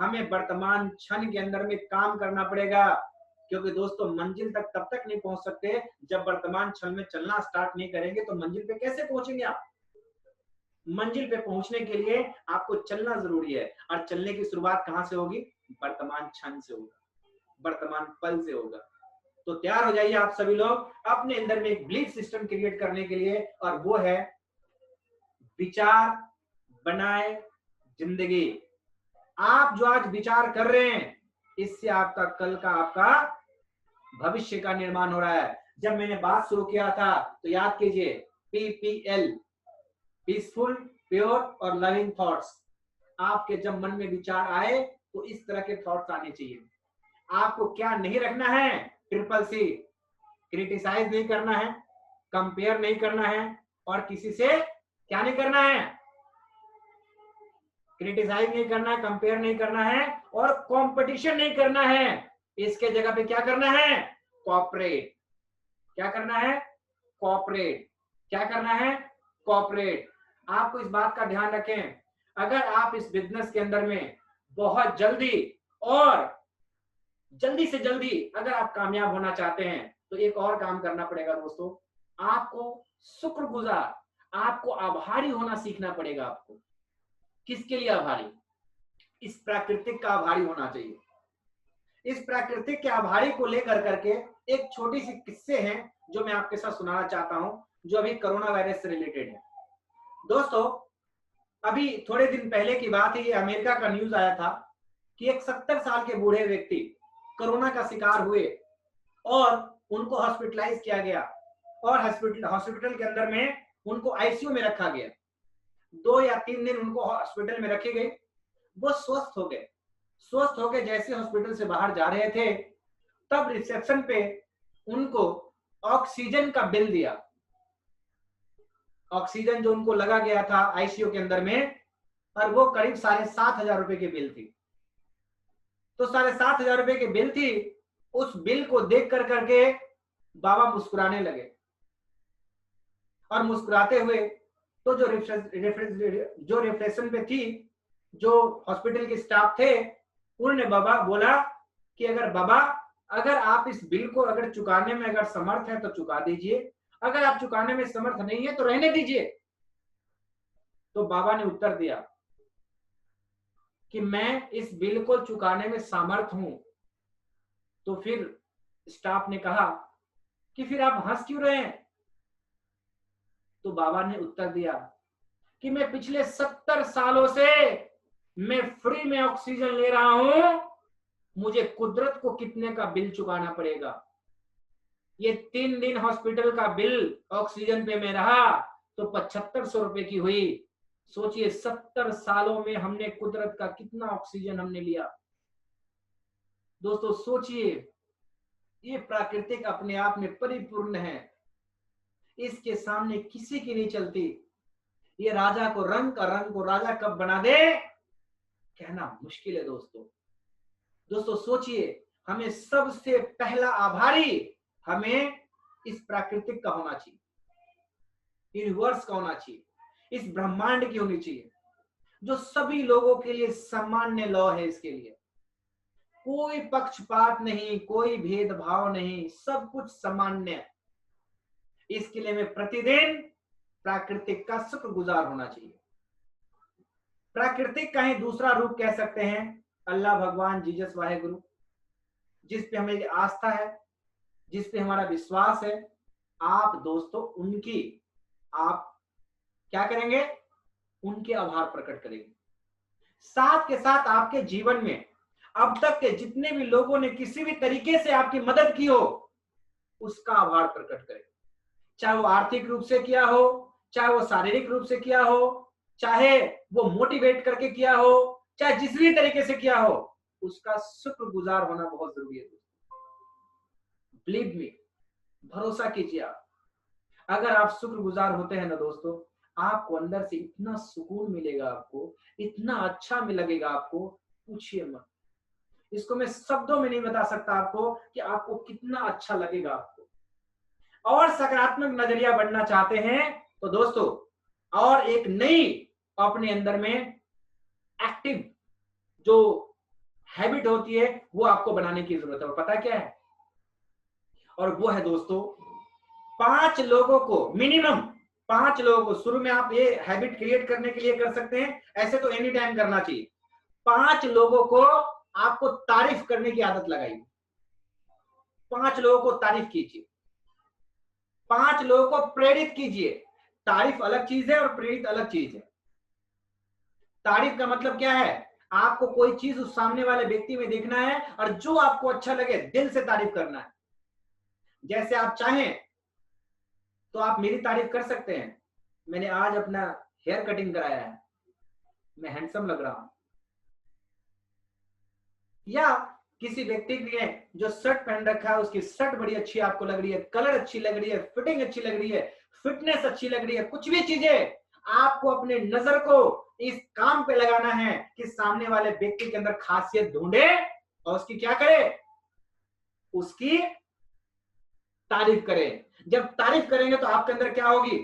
हमें वर्तमान क्षण के अंदर में काम करना पड़ेगा, क्योंकि दोस्तों मंजिल तक तब तक नहीं पहुंच सकते जब वर्तमान क्षण में चलना स्टार्ट नहीं करेंगे तो मंजिल पे कैसे पहुंचेंगे आप। मंजिल पे पहुंचने के लिए आपको चलना जरूरी है, और चलने की शुरुआत कहां से होगी? वर्तमान क्षण से होगा, वर्तमान पल से होगा। तो तैयार हो जाइए आप सभी लोग अपने अंदर में एक बिलीफ सिस्टम क्रिएट करने के लिए, और वो है विचार बनाए जिंदगी। आप जो आज विचार कर रहे हैं, इससे आपका कल का, आपका भविष्य का निर्माण हो रहा है। जब मैंने बात शुरू किया था तो याद कीजिए, PPL, पीसफुल, प्योर और लविंग थॉट्स। आपके जब मन में विचार आए तो इस तरह के थॉट्स आने चाहिए। आपको क्या नहीं रखना है? CCC, क्रिटिसाइज नहीं करना है, कंपेयर नहीं करना है, और किसी से क्या नहीं करना है? क्रिटिसाइज नहीं करना है, कंपेयर नहीं करना है, और कंपटीशन नहीं करना है। इसके जगह पे क्या करना है? कॉपरेट। क्या करना है? कॉपरेट। क्या करना है? कॉपरेट। आपको इस बात का ध्यान रखें, अगर आप इस बिजनेस के अंदर में बहुत जल्दी और जल्दी से जल्दी अगर आप कामयाब होना चाहते हैं तो एक और काम करना पड़ेगा दोस्तों। आपको शुक्रगुजार, आपको आभारी होना सीखना पड़ेगा। आपको किसके लिए आभारी? इस प्राकृतिक का आभारी होना चाहिए। इस प्राकृतिक के आभारी को लेकर करके एक छोटी सी किस्से हैं जो मैं आपके साथ सुनाना चाहता हूं, जो अभी कोरोना वायरस से रिलेटेड है। दोस्तों, अभी थोड़े दिन पहले की बात है, ये अमेरिका का न्यूज आया था कि एक 70 साल के बूढ़े व्यक्ति कोरोना का शिकार हुए और उनको हॉस्पिटलाइज किया गया, और हॉस्पिटल के अंदर में उनको आईसीयू में रखा गया। 2 या 3 दिन उनको हॉस्पिटल में रखे गए। वो स्वस्थ हो गए। स्वस्थ होकर जैसे हॉस्पिटल से बाहर जा रहे थे, तब रिसेप्शन पे उनको ऑक्सीजन का बिल दिया। ऑक्सीजन जो उनको लगा गया था आईसीयू के अंदर में, और वो करीब 7,500 रुपए की बिल थी। तो 7,500 रुपए की बिल थी। उस बिल को देख कर करके बाबा मुस्कुराने लगे, और मुस्कुराते हुए तो जो रिफ्रेशन पे थी, जो हॉस्पिटल के स्टाफ थे, उन्होंने बाबा बोला कि अगर आप इस बिल को अगर चुकाने में अगर समर्थ है तो चुका दीजिए, अगर आप चुकाने में समर्थ नहीं है तो रहने दीजिए। तो बाबा ने उत्तर दिया कि मैं इस बिल को चुकाने में समर्थ हूं। तो फिर स्टाफ ने कहा कि फिर आप हंस क्यों रहे हैं? तो बाबा ने उत्तर दिया कि मैं पिछले 70 सालों से मैं फ्री में ऑक्सीजन ले रहा हूं, मुझे कुदरत को कितने का बिल चुकाना पड़ेगा? ये 3 दिन हॉस्पिटल का बिल ऑक्सीजन पे में रहा तो 7500 रुपए की हुई। सोचिए 70 सालों में हमने कुदरत का कितना ऑक्सीजन हमने लिया। दोस्तों सोचिए, ये प्राकृतिक अपने आप में परिपूर्ण है, इसके सामने किसी की नहीं चलती। ये राजा को रंग का रंग को राजा कब बना दे, कहना मुश्किल है दोस्तों सोचिए, हमें सबसे पहला आभारी हमें इस प्राकृतिक का होना चाहिए, यूनिवर्स का होना चाहिए, इस ब्रह्मांड की होनी चाहिए, जो सभी लोगों के लिए सामान्य लॉ है। इसके लिए कोई पक्षपात नहीं, कोई भेदभाव नहीं, सब कुछ सामान्य। इसके लिए हमें प्रतिदिन प्राकृतिक का शुक्रगुजार होना चाहिए। प्राकृतिक का ही दूसरा रूप कह सकते हैं अल्लाह, भगवान, जीसस, वाहेगुरु, जिस पे हमें आस्था है, जिस पे हमारा विश्वास है। आप दोस्तों उनकी आप क्या करेंगे? उनके आभार प्रकट करेंगे। साथ के साथ आपके जीवन में अब तक के जितने भी लोगों ने किसी भी तरीके से आपकी मदद की हो, उसका आभार प्रकट करें। चाहे वो आर्थिक रूप से किया हो, चाहे वो शारीरिक रूप से किया हो, चाहे वो मोटिवेट करके किया हो, चाहे जिस भी तरीके से किया हो, उसका शुक्रगुजार होना बहुत जरूरी है। बिलीव मी, भरोसा कीजिए आप, अगर आप शुक्रगुजार होते हैं ना दोस्तों, आपको अंदर से इतना सुकून मिलेगा, आपको इतना अच्छा में लगेगा, आपको पूछिए मत। इसको मैं शब्दों में नहीं बता सकता आपको कि आपको कितना अच्छा लगेगा आपको। और सकारात्मक नजरिया बनना चाहते हैं तो दोस्तों, और एक नई अपने अंदर में एक्टिव जो हैबिट होती है वो आपको बनाने की जरूरत है। और पता क्या है? और वो है दोस्तों, 5 लोगों को, मिनिमम 5 लोगों को, शुरू में आप ये हैबिट क्रिएट करने के लिए कर सकते हैं, ऐसे तो एनी टाइम करना चाहिए। 5 लोगों को आपको तारीफ करने की आदत लगाइए। 5 लोगों को तारीफ कीजिए, 5 लोगों को प्रेरित कीजिए। तारीफ अलग चीज है और प्रेरित अलग चीज है। तारीफ का मतलब क्या है? आपको कोई चीज उस सामने वाले व्यक्ति में देखना है और जो आपको अच्छा लगे दिल से तारीफ करना है। जैसे आप चाहें तो आप मेरी तारीफ कर सकते हैं, मैंने आज अपना हेयर कटिंग कराया है, मैं हैंडसम लग रहा हूं। या किसी व्यक्ति ने जो शर्ट पहन रखा है, उसकी शर्ट बड़ी अच्छी आपको लग रही है, कलर अच्छी लग रही है, फिटिंग अच्छी लग रही है, फिटनेस अच्छी लग रही है, कुछ भी चीजें, आपको अपने नजर को इस काम पे लगाना है कि सामने वाले व्यक्ति के अंदर खासियत ढूंढे और उसकी क्या करे? उसकी तारीफ करें। जब तारीफ करेंगे तो आपके अंदर क्या होगी?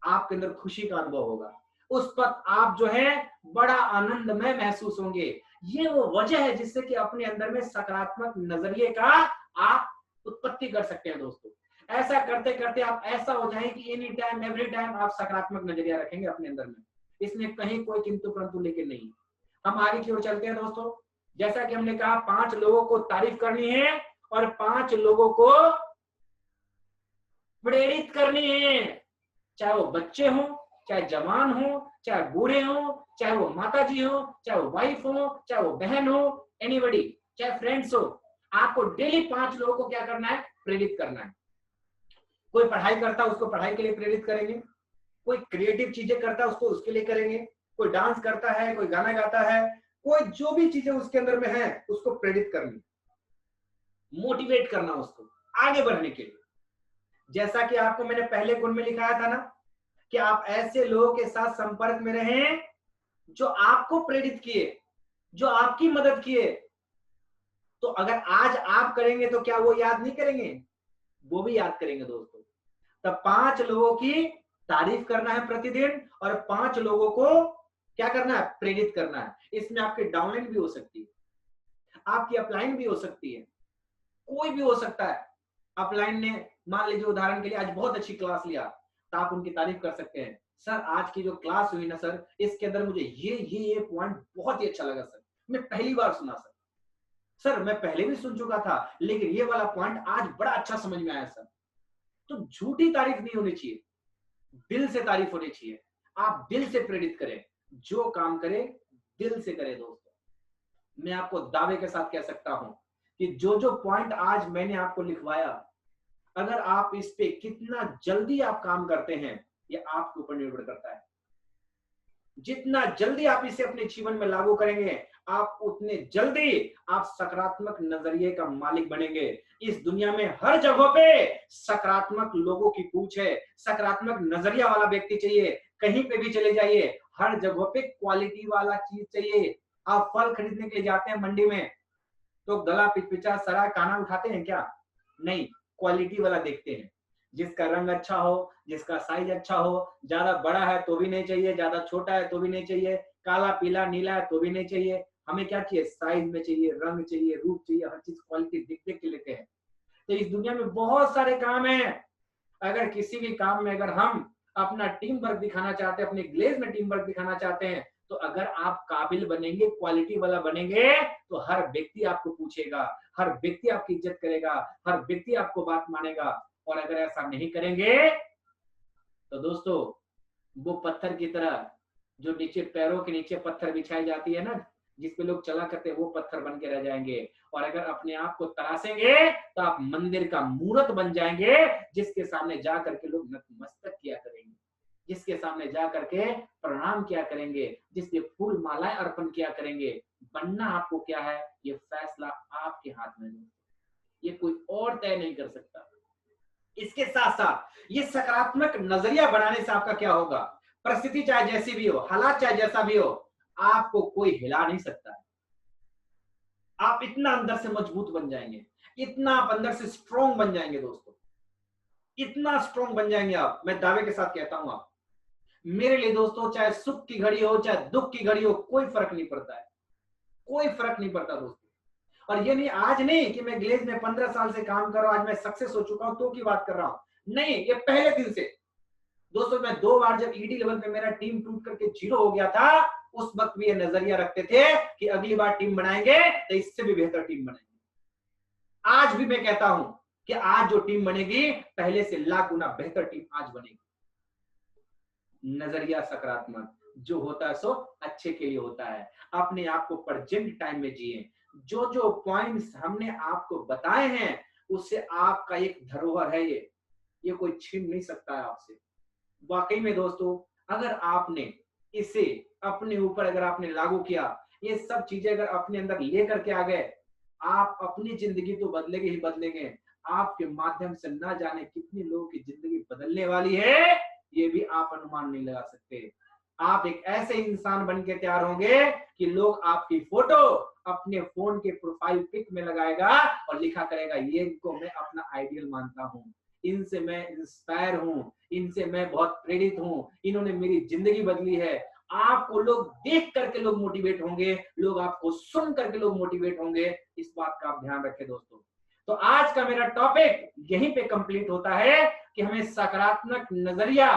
आपके अंदर खुशी का अनुभव होगा। उस वक्त आप जो है बड़ा आनंदमय महसूस होंगे। ये वो वजह है जिससे कि अपने अंदर में सकारात्मक नजरिए का आप उत्पत्ति कर सकते हैं दोस्तों। ऐसा करते करते आप ऐसा हो जाए कि एनी टाइम एवरी टाइम आप सकारात्मक नजरिया रखेंगे अपने अंदर में। इसमें कहीं कोई किंतु परंतु लेके नहीं। हम आगे की ओर चलते हैं दोस्तों। जैसा कि हमने कहा 5 लोगों को तारीफ करनी है और 5 लोगों को प्रेरित करनी है। चाहे वो बच्चे हों, चाहे जवान हो, चाहे बूढ़े हो, चाहे वो माता जी हो, चाहे वो वाइफ हो, चाहे वो बहन हो, एनीबॉडी, चाहे फ्रेंड्स हो, आपको डेली 5 लोगों को क्या करना है? प्रेरित करना है। कोई पढ़ाई करता है उसको पढ़ाई के लिए प्रेरित करेंगे, कोई क्रिएटिव चीजें करता है उसको उसके लिए करेंगे, कोई डांस करता है, कोई गाना गाता है, कोई जो भी चीजें उसके अंदर में है उसको प्रेरित करनी, मोटिवेट करना उसको आगे बढ़ने के लिए। जैसा कि आपको मैंने पहले गुण में लिखाया था ना कि आप ऐसे लोगों के साथ संपर्क में रहें जो आपको प्रेरित किए, जो आपकी मदद किए। तो अगर आज आप करेंगे तो क्या वो याद नहीं करेंगे? वो भी याद करेंगे दोस्तों। तब 5 लोगों की तारीफ करना है प्रतिदिन और 5 लोगों को क्या करना है? प्रेरित करना है। इसमें आपकी डाउनलाइन भी हो सकती है, आपकी अपलाइन भी हो सकती है, कोई भी हो सकता है। अपलाइन ने मान लीजिए उदाहरण के लिए आज बहुत अच्छी क्लास लिया तो आप उनकी तारीफ कर सकते हैं, सर आज की जो क्लास हुई ना सर, इसके अंदर मुझे ये पॉइंट बहुत ही अच्छा लगा सर, मैं पहली बार सुना सर, मैं पहले भी सुन चुका था लेकिन ये वाला पॉइंट आज बड़ा अच्छा समझ में आया सर। तो झूठी तारीफ नहीं होनी चाहिए, दिल से तारीफ होनी चाहिए। आप दिल से प्रेरित करें, जो काम करें दिल से करें दोस्तों। मैं आपको दावे के साथ कह सकता हूं कि जो जो पॉइंट आज मैंने आपको लिखवाया, अगर आप इस पे कितना जल्दी आप काम करते हैं ये आपके ऊपर निर्भर करता है। जितना जल्दी आप इसे अपने जीवन में लागू करेंगे, आप उतने जल्दी आप सकारात्मक नजरिए का मालिक बनेंगे। इस दुनिया में हर जगह पे सकारात्मक लोगों की पूछ है, सकारात्मक नजरिया वाला व्यक्ति चाहिए। कहीं पे भी चले जाइए, हर जगह पे क्वालिटी वाला चीज चाहिए। आप फल खरीदने के लिए जाते हैं मंडी में तो गला पिचपिचा सरा काना उठाते हैं क्या? नहीं, क्वालिटी वाला देखते हैं, जिसका रंग अच्छा हो, जिसका साइज अच्छा हो, ज्यादा बड़ा है तो भी नहीं चाहिए, ज्यादा छोटा है तो भी नहीं चाहिए, काला पीला नीला है तो भी नहीं चाहिए। हमें क्या चाहिए? साइज में चाहिए, रंग चाहिए, रूप चाहिए, हर चीज क्वालिटी देख देख के लेते हैं। तो इस दुनिया में बहुत सारे काम हैं, अगर किसी भी काम में अगर हम अपना टीम वर्क दिखाना चाहते हैं, अपने ग्लेज में टीम वर्क दिखाना चाहते हैं, तो अगर आप काबिल बनेंगे, क्वालिटी वाला बनेंगे, तो हर व्यक्ति आपको पूछेगा, हर व्यक्ति आपकी इज्जत करेगा, हर व्यक्ति आपको बात मानेगा। और अगर ऐसा नहीं करेंगे तो दोस्तों वो पत्थर की तरह जो नीचे पैरों के नीचे पत्थर बिछाई जाती है ना, जिस पे लोग चला करते वो पत्थर बन के रह जाएंगे। और अगर अपने आप को तराशेंगे तो आप मंदिर का मूर्त बन जाएंगे, जिसके सामने जा करके लोग नतमस्तक किया करेंगे, जिसके सामने जा करके प्रणाम किया करेंगे, जिसके फूल मालाएं अर्पण किया करेंगे। बनना आपको क्या है, ये फैसला आपके हाथ में है, ये कोई और तय नहीं कर सकता। इसके साथ साथ ये सकारात्मक नजरिया बनाने से आपका क्या होगा, परिस्थिति चाहे जैसी भी हो, हालात चाहे जैसा भी हो, आपको कोई हिला नहीं सकता है। आप इतना अंदर से मजबूत बन जाएंगे, इतना आप अंदर से स्ट्रॉन्ग बन जाएंगे दोस्तों, इतना स्ट्रॉन्ग बन जाएंगे आप, मैं दावे के साथ कहता हूं। आप मेरे लिए दोस्तों, चाहे सुख की घड़ी हो चाहे दुख की घड़ी हो, कोई फर्क नहीं पड़ता है, कोई फर्क नहीं पड़ता दोस्तों। और ये नहीं, आज नहीं कि मैं ग्लेज में 15 साल से काम कर रहा हूं, आज मैं सक्सेस हो चुका हूं तो की बात कर रहा हूं, नहीं, ये पहले दिन से दोस्तों। मैं 2 बार जब ईडी लेवल पे मेरा टीम टूट करके 0 हो गया था, उस वक्त भी ये नजरिया रखते थे कि अगली बार टीम बनाएंगे तो इससे भी बेहतर टीम बनाएंगे। आज भी मैं कहता हूं कि आज जो टीम बनेगी पहले से लाख गुना बेहतर टीम आज बनेगी। नजरिया सकारात्मक जो होता है सो अच्छे के लिए होता है। अपने आप को प्रेजेंट टाइम में जिए। जो जो पॉइंट्स हमने आपको बताए हैं उससे आपका एक धरोहर है, ये कोई छीन नहीं सकता है आपसे। वाकई में दोस्तों, अगर आपने इसे अपने ऊपर अगर आपने लागू किया, ये सब चीजें अगर अपने अंदर लेकर के आ गए, आप अपनी जिंदगी तो बदलेंगे ही बदलेंगे, आपके माध्यम से ना जाने कितने लोगों की जिंदगी बदलने वाली है, ये भी आप अनुमान नहीं लगा सकते। आप एक ऐसे इंसान बन के तैयार होंगे कि लोग आपकी फोटो अपने फोन के प्रोफाइल पिक में लगाएगा और लिखा करेगा, ये इनको मैं अपना आइडियल मानता हूँ, इनसे मैं इंस्पायर हूँ, इनसे मैं बहुत प्रेरित हूँ, इन्होंने मेरी जिंदगी बदली है। आपको लोग देख करके लोग मोटिवेट होंगे, लोग आपको सुन करके लोग मोटिवेट होंगे। इस बात का आप ध्यान रखें दोस्तों। तो आज का मेरा टॉपिक यहीं पे कंप्लीट होता है कि हमें सकारात्मक नजरिया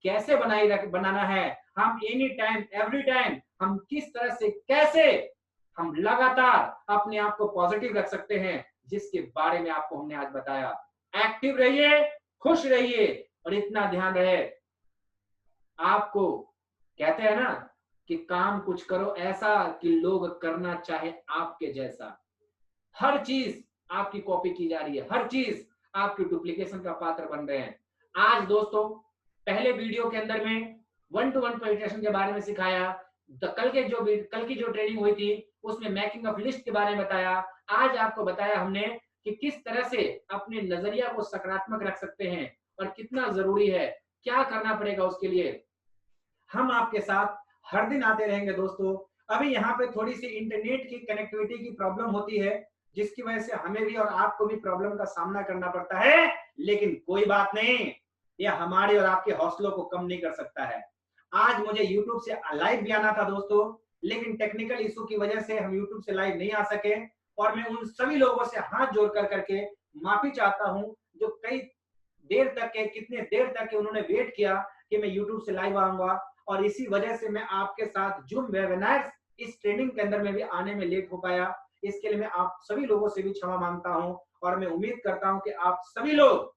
कैसे बनाना है। हम एनी टाइम एवरी टाइम हम किस तरह से कैसे हम लगातार अपने आप को पॉजिटिव रख सकते हैं, जिसके बारे में आपको हमने आज बताया। एक्टिव रहिए, खुश रहिए और इतना ध्यान रहे, आपको कहते हैं ना कि काम कुछ करो ऐसा कि लोग करना चाहे आपके जैसा। हर चीज आपकी कॉपी की जा रही है, हर चीज आपकी डुप्लीकेशन का पात्र बन रहे हैं। आज दोस्तों पहले वीडियो के अंदर में 1-to-1 प्रेजेंटेशन के बारे में सिखाया, कल की जो ट्रेनिंग हुई थी उसमें मेकिंग ऑफ लिस्ट के बारे में बताया। आज आपको बताया हमने कि किस तरह से अपने नजरिया को सकारात्मक रख सकते हैं और कितना जरूरी है, क्या करना पड़ेगा उसके लिए। हम आपके साथ हर दिन आते रहेंगे दोस्तों। अभी यहाँ पे थोड़ी सी इंटरनेट की कनेक्टिविटी की प्रॉब्लम होती है, जिसकी वजह से हमें भी और आपको भी प्रॉब्लम का सामना करना पड़ता है, लेकिन कोई बात नहीं, यह हमारे और आपके हौसलों को कम नहीं कर सकता है। आज मुझे YouTube से लाइव भी आना था दोस्तों, लेकिन टेक्निकल इशू की वजह से हम YouTube से लाइव नहीं आ सके। और मैं उन सभी लोगों से हाथ जोड़ कर करके माफी चाहता हूं जो कई देर तक के कितने देर तक के उन्होंने वेट किया कि मैं YouTube से लाइव आऊंगा, और इसी वजह से मैं आपके साथ जूम वेबिनार इस ट्रेनिंग के अंदर में भी आने में लेट हो पाया। इसके लिए मैं आप सभी लोगों से भी क्षमा मांगता हूं, और मैं उम्मीद करता हूं कि आप सभी लोग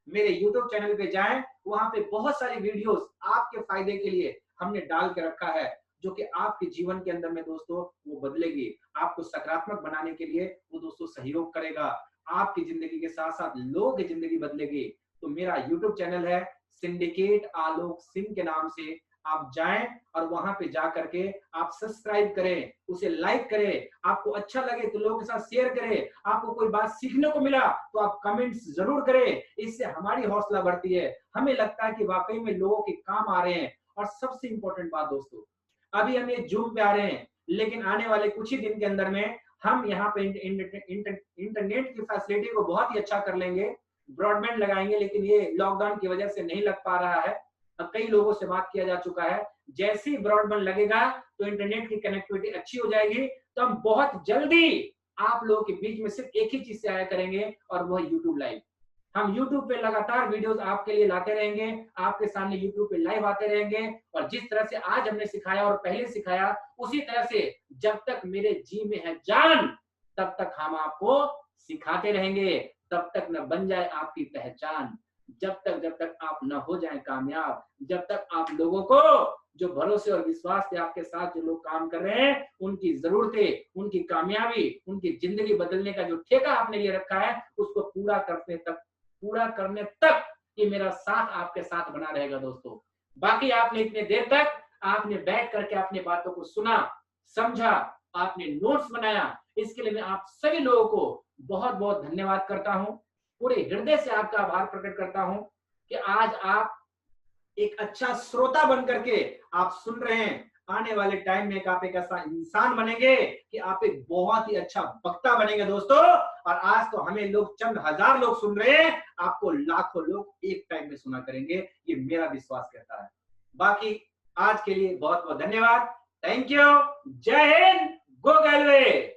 मेरे YouTube चैनल पे जाएं, वहां पे बहुत सारी वीडियोस आपके फायदे के लिए हमने डाल के रखा है, जो कि आपके जीवन के अंदर में दोस्तों वो बदलेगी, आपको सकारात्मक बनाने के लिए वो दोस्तों सहयोग करेगा, आपकी जिंदगी के साथ साथ लोगों की जिंदगी बदलेगी। तो मेरा YouTube चैनल है सिंडिकेट आलोक सिंह के नाम से, आप जाएं और वहां पे जा करके आप सब्सक्राइब करें, उसे लाइक करें, आपको अच्छा लगे तो लोगों के साथ शेयर करें, आपको कोई बात सीखने को मिला तो आप कमेंट्स जरूर करें, इससे हमारी हौसला बढ़ती है, हमें लगता है कि वाकई में लोगों के काम आ रहे हैं। और सबसे इंपॉर्टेंट बात दोस्तों, अभी हम ये जूम पे आ रहे हैं, लेकिन आने वाले कुछ ही दिन के अंदर में हम यहाँ पे इंटरनेट की फैसिलिटी को बहुत ही अच्छा कर लेंगे, ब्रॉडबैंड लगाएंगे, लेकिन ये लॉकडाउन की वजह से नहीं लग पा रहा है। कई लोगों से बात किया जा चुका है, जैसे ही ब्रॉडबैंड लगेगा तो इंटरनेट की कनेक्टिविटी अच्छी हो जाएगी, तो हम बहुत जल्दी आप लोगों के बीच में सिर्फ एक ही चीज से आया करेंगे, और वह YouTube लाइव। हम YouTube पे लगातार वीडियोस आपके लिए लाते रहेंगे, आपके सामने YouTube पे लाइव आते रहेंगे, और जिस तरह से आज हमने सिखाया और पहले सिखाया, उसी तरह से जब तक मेरे जी में है जान तब तक हम आपको सिखाते रहेंगे, तब तक न बन जाए आपकी पहचान, जब तक आप न हो जाए कामयाब, जब तक आप लोगों को जो भरोसे और विश्वास से आपके साथ जो लोग काम कर रहे हैं, उनकी जरूरतें, उनकी कामयाबी, उनकी जिंदगी बदलने का जो ठेका आपने लिए रखा है, उसको पूरा करने तक ये मेरा साथ आपके साथ बना रहेगा दोस्तों। बाकी आपने इतने देर तक आपने बैठ करके अपनी बातों को सुना, समझा, आपने नोट्स बनाया, इसके लिए मैं आप सभी लोगों को बहुत बहुत धन्यवाद करता हूं। पूरे हृदय से आपका आभार प्रकट करता हूं कि आज आप एक अच्छा श्रोता बन करके आप सुन रहे हैं। आने वाले टाइम में आप एक ऐसा इंसान बनेंगे कि आप एक बहुत ही अच्छा वक्ता बनेंगे दोस्तों। और आज तो हमें लोग चंद हजार लोग सुन रहे हैं, आपको लाखों लोग एक टाइम में सुना करेंगे, ये मेरा विश्वास कहता है। बाकी आज के लिए बहुत बहुत धन्यवाद। Thank you. जय हिंद। गो गैलवे।